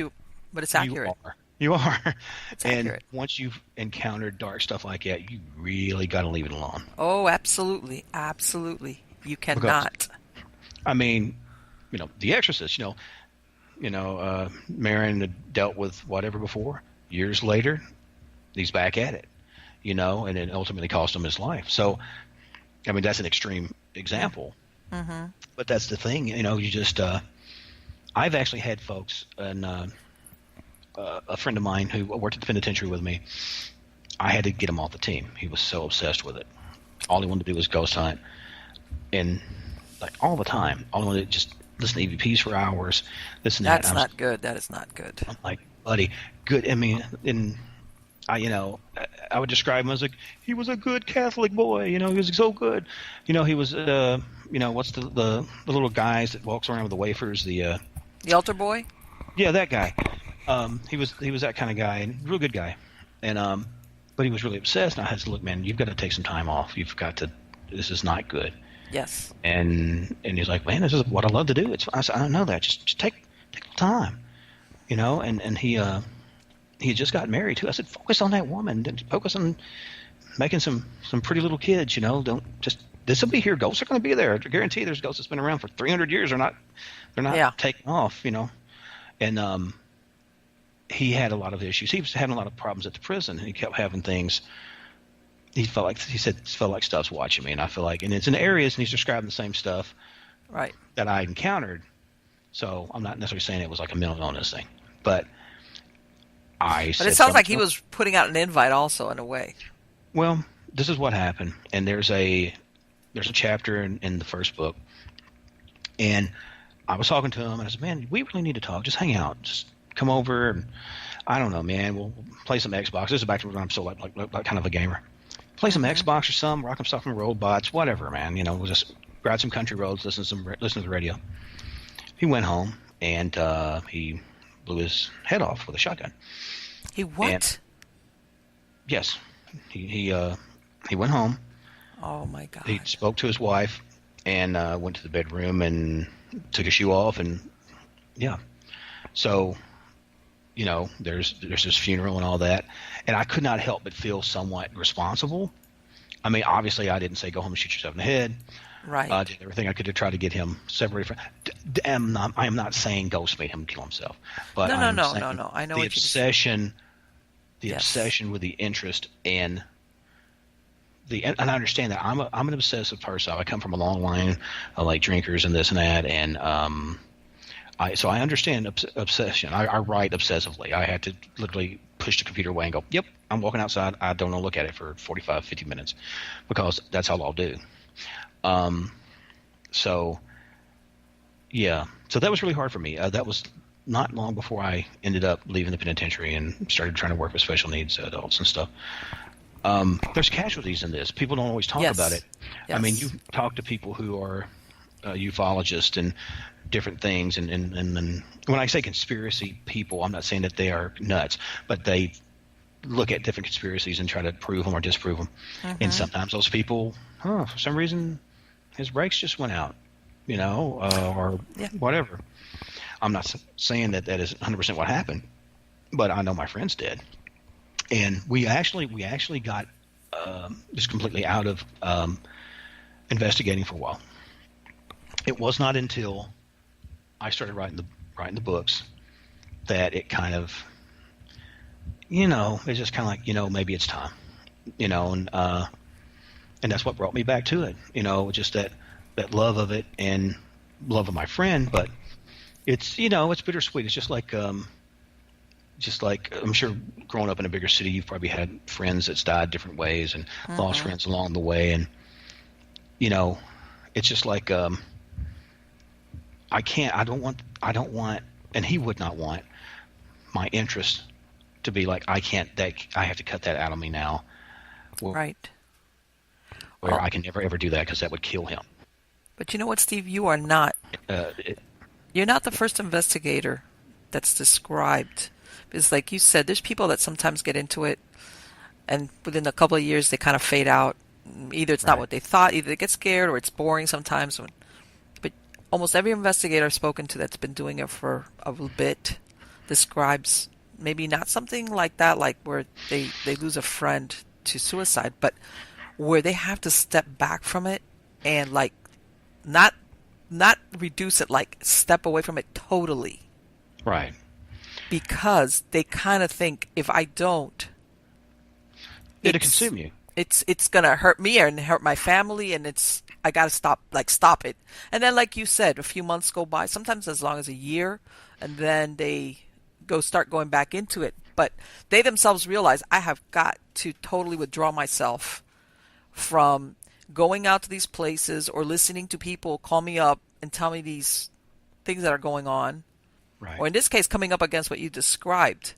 it's accurate. You are. It's accurate. Once you've encountered dark stuff like that, you really got to leave it alone. Oh, absolutely. Absolutely. You cannot. Because, I mean, The Exorcist, Marion had dealt with whatever before. Years later, he's back at it, and it ultimately cost him his life. So, I mean, that's an extreme example. Mm-hmm. But that's the thing, you just I've actually had folks, and a friend of mine who worked at the penitentiary with me, I had to get him off the team. He was so obsessed with it. All he wanted to do was ghost hunt, and like all the time. All he wanted to just listen to EVPs for hours, this and that. That's not good. That is not good. I'm like, buddy. Good. I mean, I would describe him as he was a good Catholic boy. He was so good. He was, what's the little guys that walks around with the wafers? The altar boy. Yeah, that guy. He was that kind of guy, and real good guy. And but he was really obsessed. And I had to look, man, you've got to take some time off. You've got to. This is not good. Yes. And he's like, man, this is what I love to do. I said, I don't know that. Just take time, And he had just got married too. I said, focus on that woman. Focus on making some pretty little kids. Don't just. This will be here. Ghosts are going to be there. I guarantee there's ghosts that's been around for 300 years. They're not taking off. And he had a lot of issues. He was having a lot of problems at the prison. He kept having things. He felt like stuff's watching me, and I feel like, and it's in areas, and he's describing the same stuff, right, that I encountered. So I'm not necessarily saying it was like a mental illness thing, but But it sounds like he was putting out an invite, also, in a way. Well, this is what happened, and there's a chapter in the first book, and I was talking to him, and I said, man, we really need to talk. Just hang out. Just come over, and I don't know, man. We'll play some Xbox. This is back to when I'm still like kind of a gamer. Play some Xbox or some, rock some stuff from robots, whatever, man. We'll just grab some country roads, listen to the radio. He went home, and he blew his head off with a shotgun. He what? And, yes. He went home. Oh, my God. He spoke to his wife and went to the bedroom and took his shoe off, and yeah. So, there's this funeral and all that, and I could not help but feel somewhat responsible. I mean, obviously, I didn't say go home and shoot yourself in the head. Right. I did everything I could to try to get him separated from. I am not saying ghost made him kill himself, but no. I know the what obsession, yes. obsession with the interest and and I understand that I'm an obsessive person. I come from a long line of like drinkers and this and that, and so I understand obsession. I write obsessively. I had to literally push the computer away and go, yep, I'm walking outside. I don't want to look at it for 45, 50 minutes because that's all I'll do. So, yeah. So that was really hard for me. That was not long before I ended up leaving the penitentiary and started trying to work with special needs adults and stuff. There's casualties in this. People don't always talk about it. Yes. I mean, you talk to people who are ufologists and different things, and when I say conspiracy people, I'm not saying that they are nuts, but they look at different conspiracies and try to prove them or disprove them. And sometimes those people, for some reason, his brakes just went out, or whatever. I'm not saying that is 100% what happened, but I know my friends did. And we actually got just completely out of investigating for a while. It was not until I started writing the books that it kind of, it's just kind of like, maybe it's time, and that's what brought me back to it, just that love of it and love of my friend. But it's, it's bittersweet. It's just like I'm sure growing up in a bigger city, you've probably had friends that's died different ways and lost friends along the way. And, it's just like, I don't want, and he would not want my interest to be like, I have to cut that out of me now. Right. Where I can never ever do that because that would kill him. But you know what, Steve? You are not. You're not the first investigator that's described. Because like you said, there's people that sometimes get into it, and within a couple of years they kind of fade out. Either it's not what they thought, either they get scared, or it's boring sometimes. But almost every investigator I've spoken to that's been doing it for a little bit describes maybe not something like that, like where they lose a friend to suicide, but where they have to step back from it and like not reduce it, like step away from it totally. Right. Because they kind of think, if I don't, it'll consume you. It's gonna hurt me and hurt my family, and I gotta stop it. And then, like you said, a few months go by, sometimes as long as a year, and then they start going back into it. But they themselves realize, I have got to totally withdraw myself from going out to these places or listening to people call me up and tell me these things that are going on. Right. Or in this case, coming up against what you described.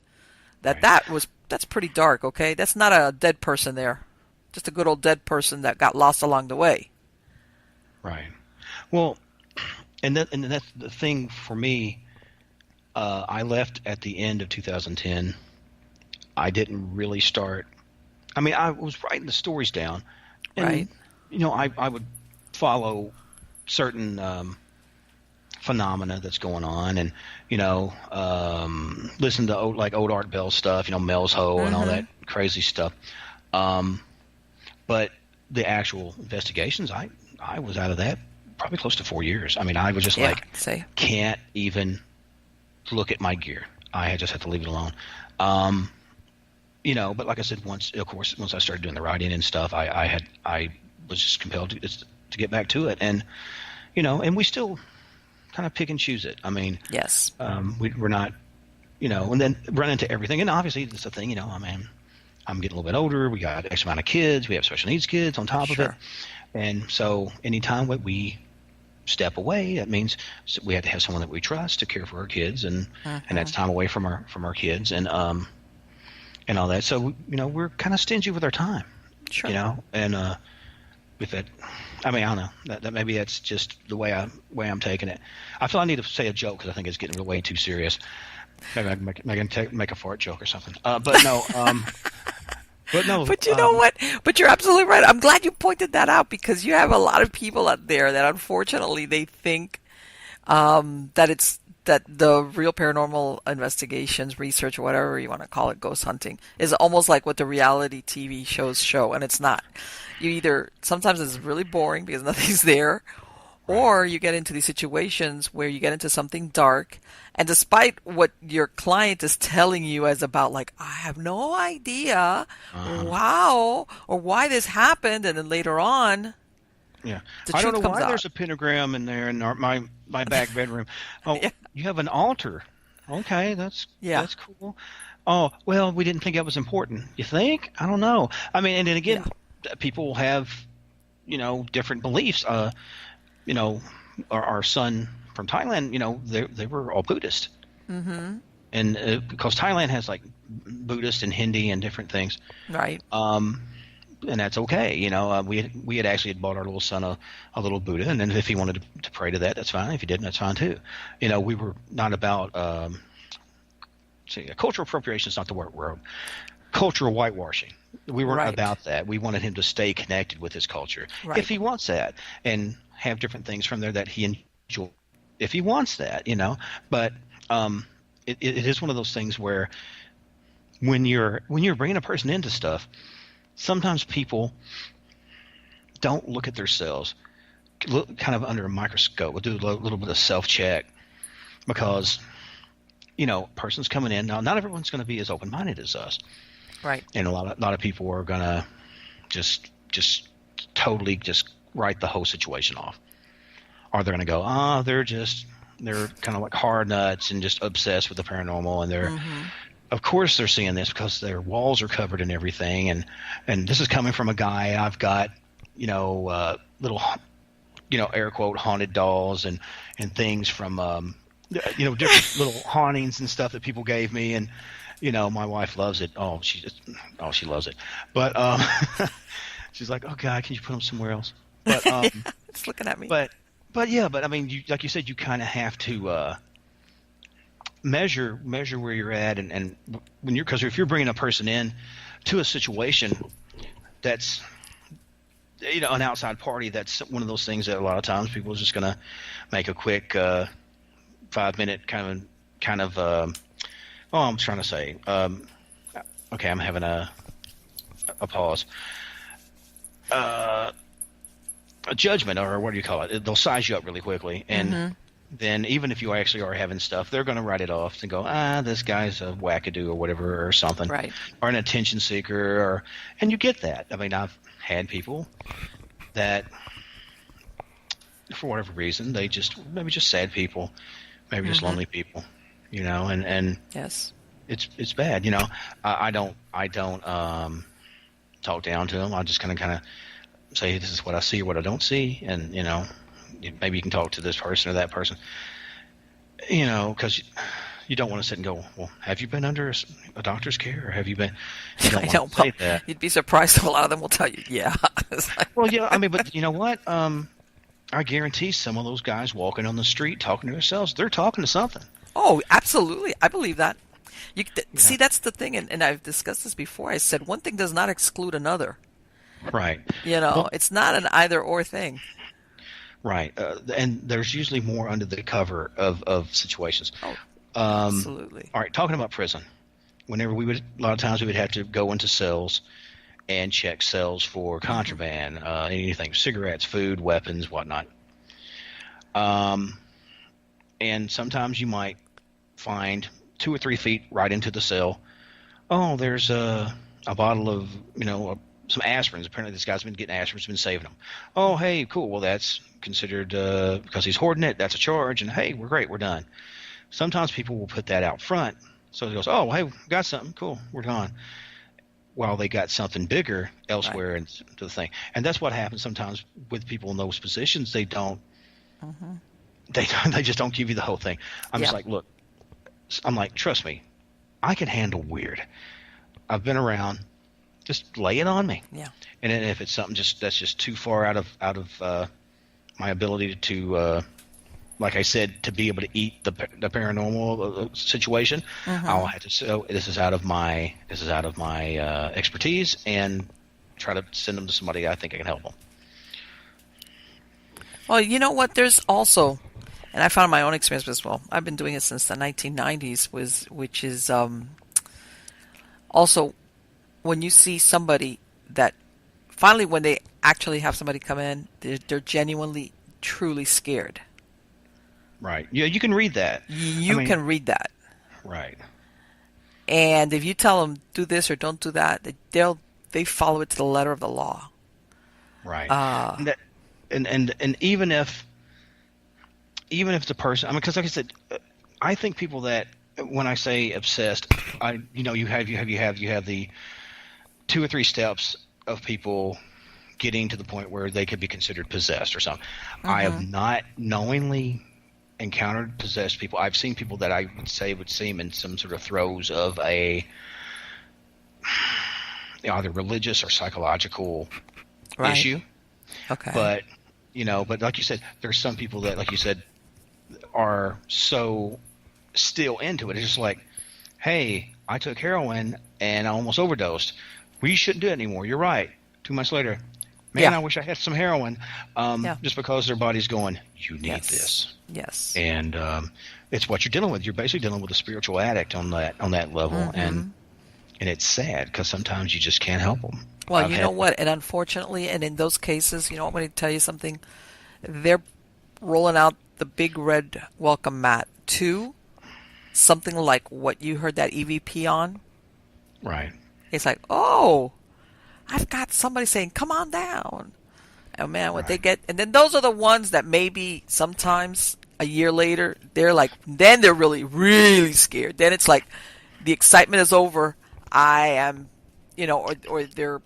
Right. That's pretty dark, okay? That's not a dead person there. Just a good old dead person that got lost along the way. Right. Well, and that's the thing for me. I left at the end of 2010. I didn't really start. I mean, I was writing the stories down, and Right. I would follow certain phenomena that's going on, and listen to old Art Bell stuff, Mel's Ho and all that crazy stuff. But the actual investigations, I was out of that probably close to 4 years. I mean, I was just can't even look at my gear. I just had to leave it alone. But like I said, once I started doing the writing and stuff, I was just compelled to get back to it, and and we still kind of pick and choose it. I mean, yes, we're not, and then run into everything, and obviously it's a thing. I mean, I'm getting a little bit older. We got X amount of kids. We have special needs kids on top of it, and so anytime that we step away, that means we have to have someone that we trust to care for our kids, and that's time away from our kids, and all that. So we're kind of stingy with our time, and with that, I mean, I don't know, that maybe that's just the way I'm taking it. I feel I need to say a joke because I think it's getting way too serious. Maybe I can make a fart joke or something. But no. But no. But you know what? But you're absolutely right. I'm glad you pointed that out, because you have a lot of people out there that unfortunately they think that the real paranormal investigations, research, or whatever you want to call it, ghost hunting, is almost like what the reality TV shows show, and it's not. Sometimes it's really boring because nothing's there, or you get into these situations where you get into something dark, and despite what your client is telling you as about, like, I have no idea, wow, or why this happened, and then later on, I don't know why there's a pentagram in there in my back bedroom. Oh, you have an altar. Okay, that's cool. Oh, well, we didn't think that was important. You think? I don't know. I mean, and then again, people have, different beliefs. Our son from Thailand, they were all Buddhist. Mm-hmm. And because Thailand has like Buddhist and Hindi and different things. Right. And that's okay. We had actually bought our little son a little Buddha, and then if he wanted to pray to that, that's fine. If he didn't, that's fine too. We were not about cultural appropriation is not the word. Cultural whitewashing. We weren't about that. We wanted him to stay connected with his culture if he wants that, and have different things from there that he enjoys if he wants that. But it is one of those things where when you're bringing a person into stuff, sometimes people don't look at themselves, look kind of under a microscope. We'll do a little bit of self-check because, person's coming in. Now, not everyone's going to be as open-minded as us. Right. And a lot of people are going to just totally just write the whole situation off. Or they're going to go, they're kind of like hard nuts and just obsessed with the paranormal, and they're of course they're seeing this because their walls are covered and everything, and this is coming from a guy. I've got little air quote haunted dolls and things from different little hauntings and stuff that people gave me, and my wife loves it. She loves it, but she's like, oh God, can you put them somewhere else? But it's looking at me. But I mean, like you said, you kind of have to measure where you're at, and when because if you're bringing a person in to a situation that's an outside party, that's one of those things that a lot of times people are just going to make a quick 5-minute kind of I'm trying to say okay, I'm having a pause. A judgment, or what do you call it? They'll size you up really quickly, and then even if you actually are having stuff, they're going to write it off and go, this guy's a wackadoo or whatever or something, right? Or an attention seeker, and you get that. I mean, I've had people that, for whatever reason, they maybe just sad people, maybe just lonely people, and yes, it's bad. I don't talk down to them. I just kind of say, this is what I see or what I don't see, and maybe you can talk to this person or that person, because you don't want to sit and go, well, have you been under a doctor's care, or have you been? You don't I want know. to Well, say that. you'd be surprised. A lot of them will tell you, yeah. It's like, Well, yeah, I mean, but you know what? I guarantee some of those guys walking on the street talking to themselves, they're talking to something. oh, absolutely. I believe that. Yeah. See, that's the thing, and I've discussed this before. I said one thing does not exclude another. Right. You know, Well, it's not an either or thing. right. And there's usually more under the cover of situations. Oh, Um, absolutely. all right, talking about prison. Whenever a lot of times we would have to go into cells and check cells for contraband, anything, cigarettes, food, weapons, whatnot. Um, and sometimes you might find 2 or 3 feet right into the cell. Oh, there's a bottle of, some aspirins. Apparently this guy's been getting aspirins, been saving them. Oh, hey, cool. Well, that's considered, because he's hoarding it, that's a charge. And hey, we're great, we're done. Sometimes people will put that out front. So it goes, oh, hey, we got something, cool, we're gone. While they got something bigger Right. elsewhere into the thing. And that's what happens sometimes with people in those positions. They don't, Hmm. they just don't give you the whole thing. I'm Yeah. just like, look, I'm like, trust me, I can handle weird. I've been around. Just lay it on me. Yeah. And then if it's something that's just too far out of my ability to, like I said, to be able to eat the paranormal situation, I'll have to say, oh, this is out of my expertise, and try to send them to somebody I think I can help them. Well, you know what? There's also, and I found my own experience as well. I've been doing it since the 1990s, which is also when you see somebody that finally, when they actually have somebody come in, they're genuinely, truly scared. Right. Yeah, you can read that. I You mean, can read that, right. and if you tell them do this or don't do that, they follow it to the letter of the law. Right. Uh, And that, and even if the person, I mean, because like I said, I think people that when I say obsessed, you have the 2 or 3 steps of people getting to the point where they could be considered possessed or something. I have not knowingly encountered possessed people. I've seen people that I would say would seem in some sort of throes of a either religious or psychological right. issue. Okay. But like you said, there's some people that, like you said, are so still into it. It's just like, hey, I took heroin and I almost overdosed. We shouldn't do it anymore. You're right. 2 months later, man, Yeah. I wish I had some heroin. Yeah. Just because their body's going, you need Yes. this, Yes. and it's what you're dealing with. You're basically dealing with a spiritual addict on that level, and it's sad because sometimes you just can't help them. Well, I've you had, know what? And unfortunately, and in those cases, you know, I'm going to tell you something. They're rolling out the big red welcome mat to something like what you heard that EVP on. right, It's like, oh, I've got somebody saying, come on down. And man, what they right. get, and then those are the ones that maybe sometimes a year later, they're like, then they're really, really scared. Then it's like the excitement is over. I am, or they're,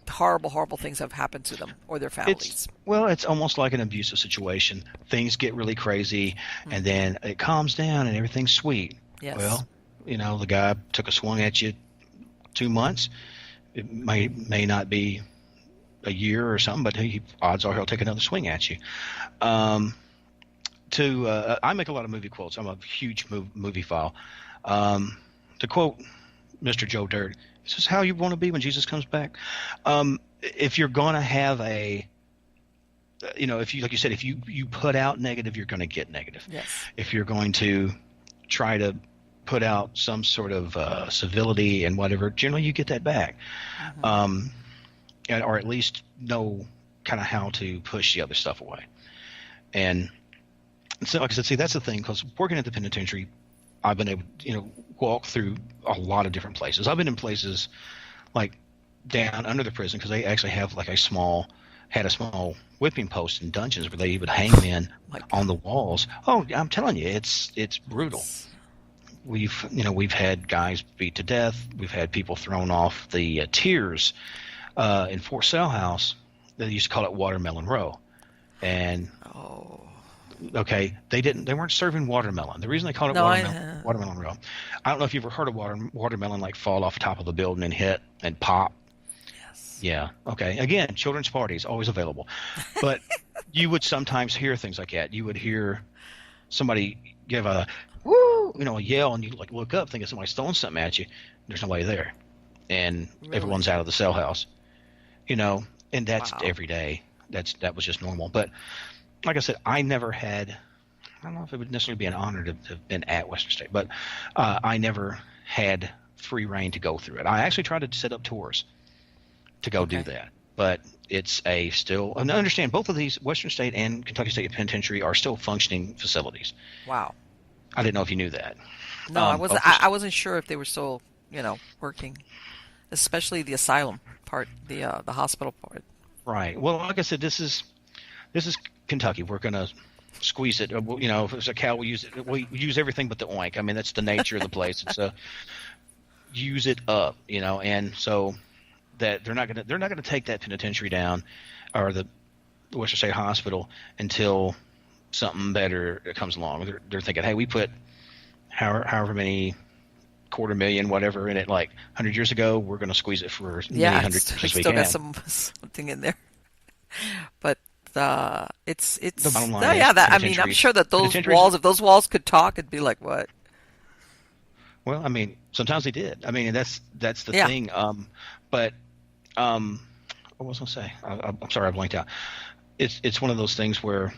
horrible, horrible things have happened to them or their families. It's almost like an abusive situation. Things get really crazy, and then it calms down, and everything's sweet. Yes. Well, the guy took a swing at you 2 months. It may not be a year or something, but odds are he'll take another swing at you. I make a lot of movie quotes. I'm a huge movie file. To quote Mr. Joe Dirt, this is how you want to be when Jesus comes back. If you're going to have if you, like you said, if you put out negative, you're going to get negative. Yes. If you're going to try to put out some sort of civility and whatever, generally you get that back. Or at least know kind of how to push the other stuff away. And so, like I said, see, that's the thing, because working at the penitentiary, I've been able to, walk through a lot of different places. I've been in places like down under the prison, because they actually have had a small whipping post in dungeons where they would hang men on the walls. Oh, I'm telling you, it's brutal. We've had guys beat to death. We've had people thrown off the tiers in Fort Sale House. They used to call it Watermelon Row, and Oh. Okay, they weren't serving watermelon. The reason they called it No, watermelon roll. I don't know if you've ever heard of watermelon like fall off the top of a building and hit and pop. yes. Yeah. Okay. Again, children's parties always available, but you would sometimes hear things like that. You would hear somebody give a woo, a yell, and you like look up thinking somebody's throwing something at you. There's nobody there, and Really? everyone's out of the cell house. And that's Wow. every day. That was just normal. But like I said, I never had. I don't know if it would necessarily be an honor to have been at Western State, but I never had free reign to go through it. I actually tried to set up tours to go do Okay. that, but it's a still. And understand, both of these, Western State and Kentucky State Penitentiary, are still functioning facilities. Wow. I didn't know if you knew that. No, I wasn't. Of course- I wasn't sure if they were still, working, especially the asylum part, the hospital part. Right. Well, like I said, this is Kentucky. We're gonna squeeze it. If it's a cow, we use it. We use everything but the oink. I mean, that's the nature of the place. It's use it up, and so that they're not gonna take that penitentiary down, or the Western State Hospital, until something better comes along. They're thinking, hey, we put however many $250,000 whatever in it like 100 years ago. We're going to squeeze it for as many Yeah, hundred it's, years we as we still can. got something in there, but it's The bottom line no, is yeah. That I mean, I'm penitentiaries- sure that those penitentiaries- walls, if those walls could talk, it'd be like what? Well, I mean, sometimes they did. I mean, that's the Yeah. thing. But what was I going to say? I'm sorry, I blanked out. It's one of those things where,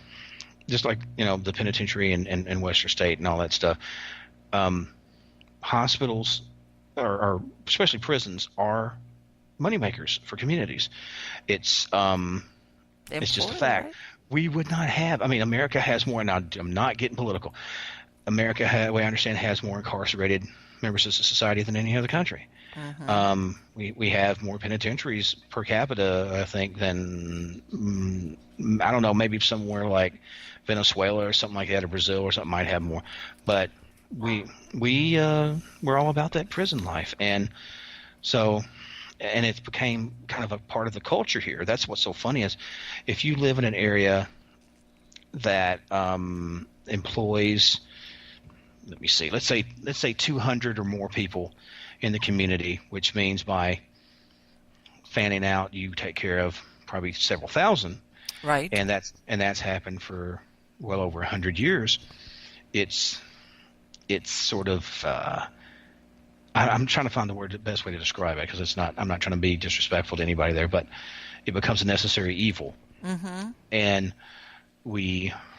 just like the penitentiary and Western State and all that stuff, hospitals or especially prisons are moneymakers for communities. It's just a Employer, fact. right? We would not have. I mean, America has more. Now, I'm not getting political. America, the way I understand, has more incarcerated members of society than any other country. We have more penitentiaries per capita, I think, than I don't know, maybe somewhere like Venezuela or something like that, or Brazil or something might have more. But we're all about that prison life, and so. And it became kind of a part of the culture here. That's what's so funny is, if you live in an area that employs, let me see, let's say 200 or more people in the community, which means by fanning out, you take care of probably several thousand, Right. and that's happened for well over 100 years. It's sort of I'm trying to find the best way to describe it, because I'm not trying to be disrespectful to anybody there, but it becomes a necessary evil. And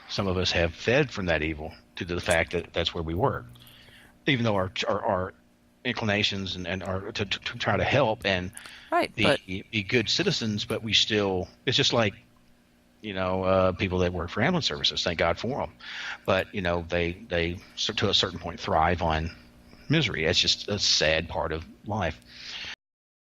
some of us have fed from that evil due to the fact that that's where we work, even though our inclinations and are to try to help and Right, but be good citizens, but we still, it's just like people that work for ambulance services, thank God for them, but they to a certain point thrive on misery. It's just a sad part of life.